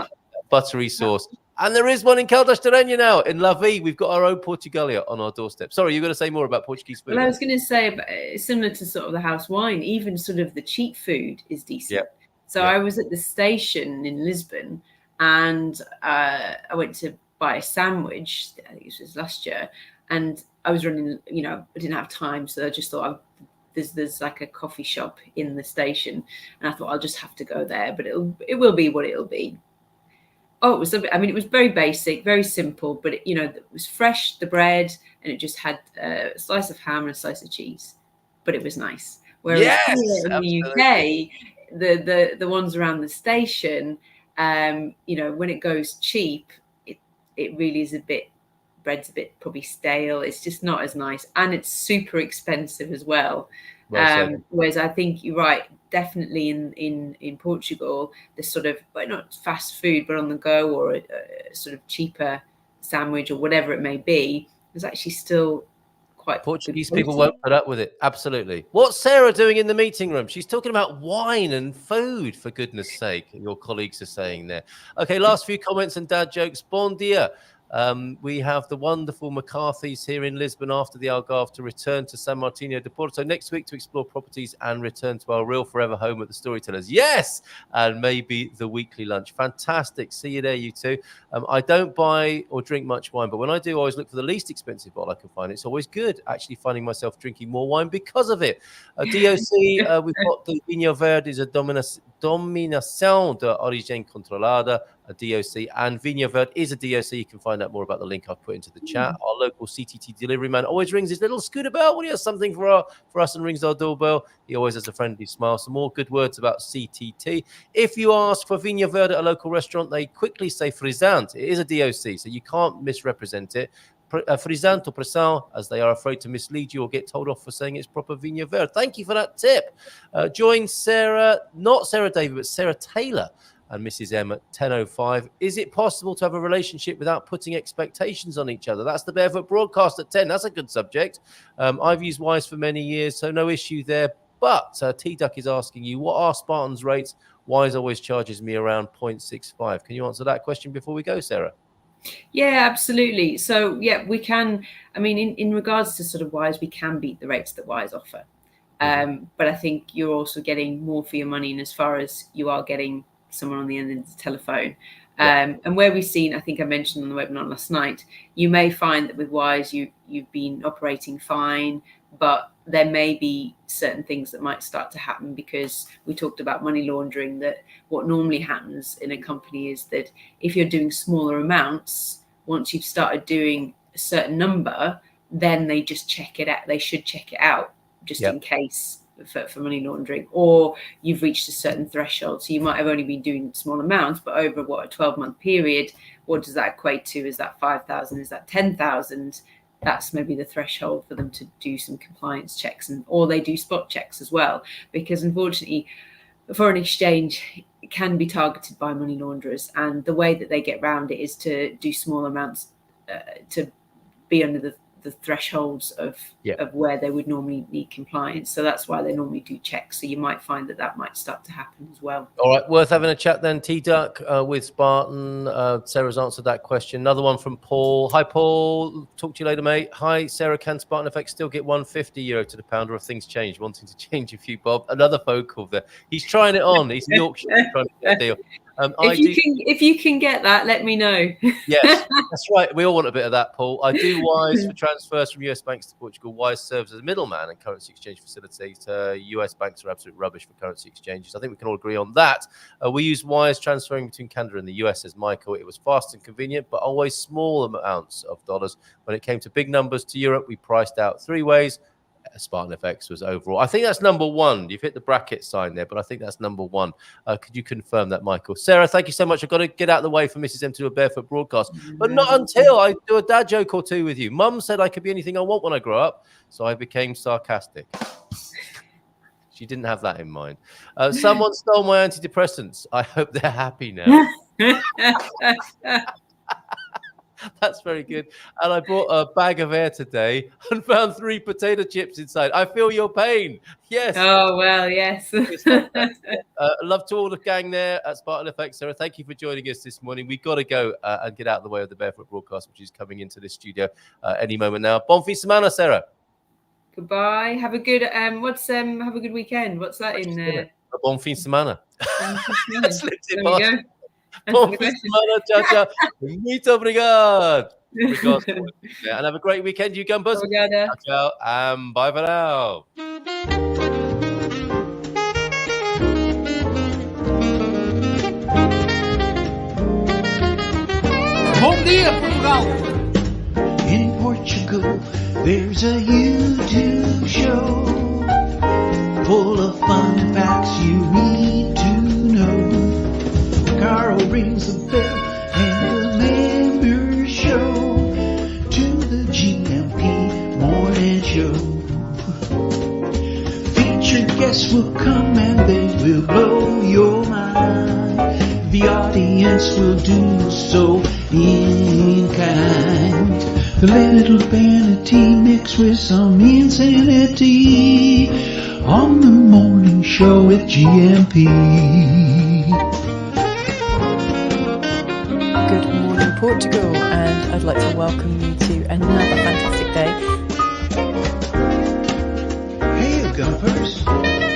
[SPEAKER 4] buttery sauce. And there is one in Caldas Terreno now. In Davie, we've got our own Portugalia on our doorstep. Sorry, you're going to say more about Portuguese food?
[SPEAKER 5] Well, I was going to say, similar to sort of the house wine, even sort of the cheap food is decent.
[SPEAKER 4] Yep.
[SPEAKER 5] So I was at the station in Lisbon, and I went to buy a sandwich. I think this was last year, and I was running. I didn't have time, so I just thought there's like a coffee shop in the station, and I thought I'll just have to go there. But it will be what it'll be. Oh, it was very basic, very simple, but it was fresh, the bread, and it just had a slice of ham and a slice of cheese, but it was nice. Whereas here in the UK, the ones around the station, when it goes cheap, it really is bread's a bit probably stale. It's just not as nice, and it's super expensive as well. Whereas I think you're right, definitely in Portugal, this sort of, not fast food, but on the go, or a sort of cheaper sandwich or whatever it may be, is actually still quite
[SPEAKER 4] Portuguese people won't put up with it. Absolutely. What's Sarah doing in the meeting room? She's talking about wine and food, for goodness sake. Your colleagues are saying there. Okay, last few comments and dad jokes. Bon dia. We have the wonderful McCarthy's here in Lisbon after the Algarve to return to San Martino de Porto next week to explore properties and return to our real forever home at the Storytellers. Yes! And maybe the weekly lunch. Fantastic. See you there, you two. I don't buy or drink much wine, but when I do, I always look for the least expensive bottle I can find. It's always good, actually, finding myself drinking more wine because of it. DOC, we've got the Vinho Verde is a Dominação de Origem Controlada, a DOC, and Vinho Verde is a DOC. You can find out more about the link I've put into the chat. Our local CTT delivery man always rings his little scooter bell when he has something for us and rings our doorbell. He always has a friendly smile. Some more good words about CTT. If you ask for Vinho Verde at a local restaurant, they quickly say frisante. It is a DOC, so you can't misrepresent it. Frisante or pressant, as they are afraid to mislead you or get told off for saying it's proper Vinho Verde. Thank you for that tip. Join Sarah, not Sarah Davie, but Sarah Taylor and Mrs. M at 10:05. Is it possible to have a relationship without putting expectations on each other? That's the Barefoot Broadcast at 10. That's a good subject. I've used Wise for many years, so no issue there. But T-Duck is asking you, what are Spartan's rates? Wise always charges me around 0.65. Can you answer that question before we go, Sarah?
[SPEAKER 5] Yeah, absolutely. So, yeah, we can. I mean, in regards to sort of Wise, we can beat the rates that Wise offer. But I think you're also getting more for your money in as far as you are getting someone on the end of the telephone. And where we've seen, I think I mentioned on the webinar last night, you may find that with Wise, you've been operating fine, but there may be certain things that might start to happen because we talked about money laundering, that what normally happens in a company is that if you're doing smaller amounts, once you've started doing a certain number, then they just check it out. They should check it out just in case for money laundering, or you've reached a certain threshold. So you might have only been doing small amounts, but over a 12-month period, what does that equate to? Is that 5,000? Is that 10,000? That's maybe the threshold for them to do some compliance checks, or they do spot checks as well, because unfortunately foreign exchange can be targeted by money launderers, and the way that they get around it is to do small amounts to be under the thresholds of where they would normally need compliance. So that's why they normally do checks. So you might find that might start to happen as well.
[SPEAKER 4] All right, worth having a chat then. T-Duck with Spartan. Sarah's answered that question. Another one from Paul. Hi, Paul. Talk to you later, mate. Hi, Sarah. Can Spartan FX still get €1.50 to the pound, or have things changed? Wanting to change a few bob. Another phone call there. He's trying it on. He's in Yorkshire trying to get a deal.
[SPEAKER 5] If you can get that, let me know.
[SPEAKER 4] Yes, that's right. We all want a bit of that, Paul. I do Wise for transfers from US banks to Portugal. Wise serves as a middleman and currency exchange facility. US banks are absolute rubbish for currency exchanges. I think we can all agree on that. We use Wise transferring between Canada and the US, says Michael. It was fast and convenient, but always small amounts of dollars. When it came to big numbers to Europe, we priced out 3 ways. Spartan FX was overall. I think that's number 1. You've hit the bracket sign there, but I think that's number 1. Could you confirm that, Michael? Sarah, thank you so much. I've got to get out of the way for Mrs. M to do a barefoot broadcast, but not until I do a dad joke or 2 with you. Mum said I could be anything I want when I grow up, so I became sarcastic. She didn't have that in mind. Someone stole my antidepressants. I hope they're happy now. That's very good. And I bought a bag of air today and found 3 potato chips inside. I feel your pain. Yes.
[SPEAKER 5] Oh, well, yes.
[SPEAKER 4] Love to all the gang there at Spartan FX. Sarah, thank you for joining us this morning. We've got to go and get out of the way of the Barefoot broadcast, which is coming into the studio any moment now. Bon fin semana, Sarah.
[SPEAKER 5] Goodbye. Have a good have a good weekend. What's that in there?
[SPEAKER 4] Bon fin semana.
[SPEAKER 5] There you go.
[SPEAKER 4] Bom fim de semana, tchau, tchau. Muito obrigado. And have a great weekend, you gumbers.
[SPEAKER 5] Obrigada.
[SPEAKER 4] Ciao, and bye for now.
[SPEAKER 2] Bom dia, Portugal. In Portugal, there's a YouTube show full of fun facts you need to know. Carl rings the bell and the members show to the GMP morning show. Featured guests will come and they will blow your mind. The audience will do so in kind. The little vanity mixed with some insanity on the morning show with GMP.
[SPEAKER 3] Good morning, Portugal, and I'd like to welcome you to another fantastic day.
[SPEAKER 2] Hey, Gumpers.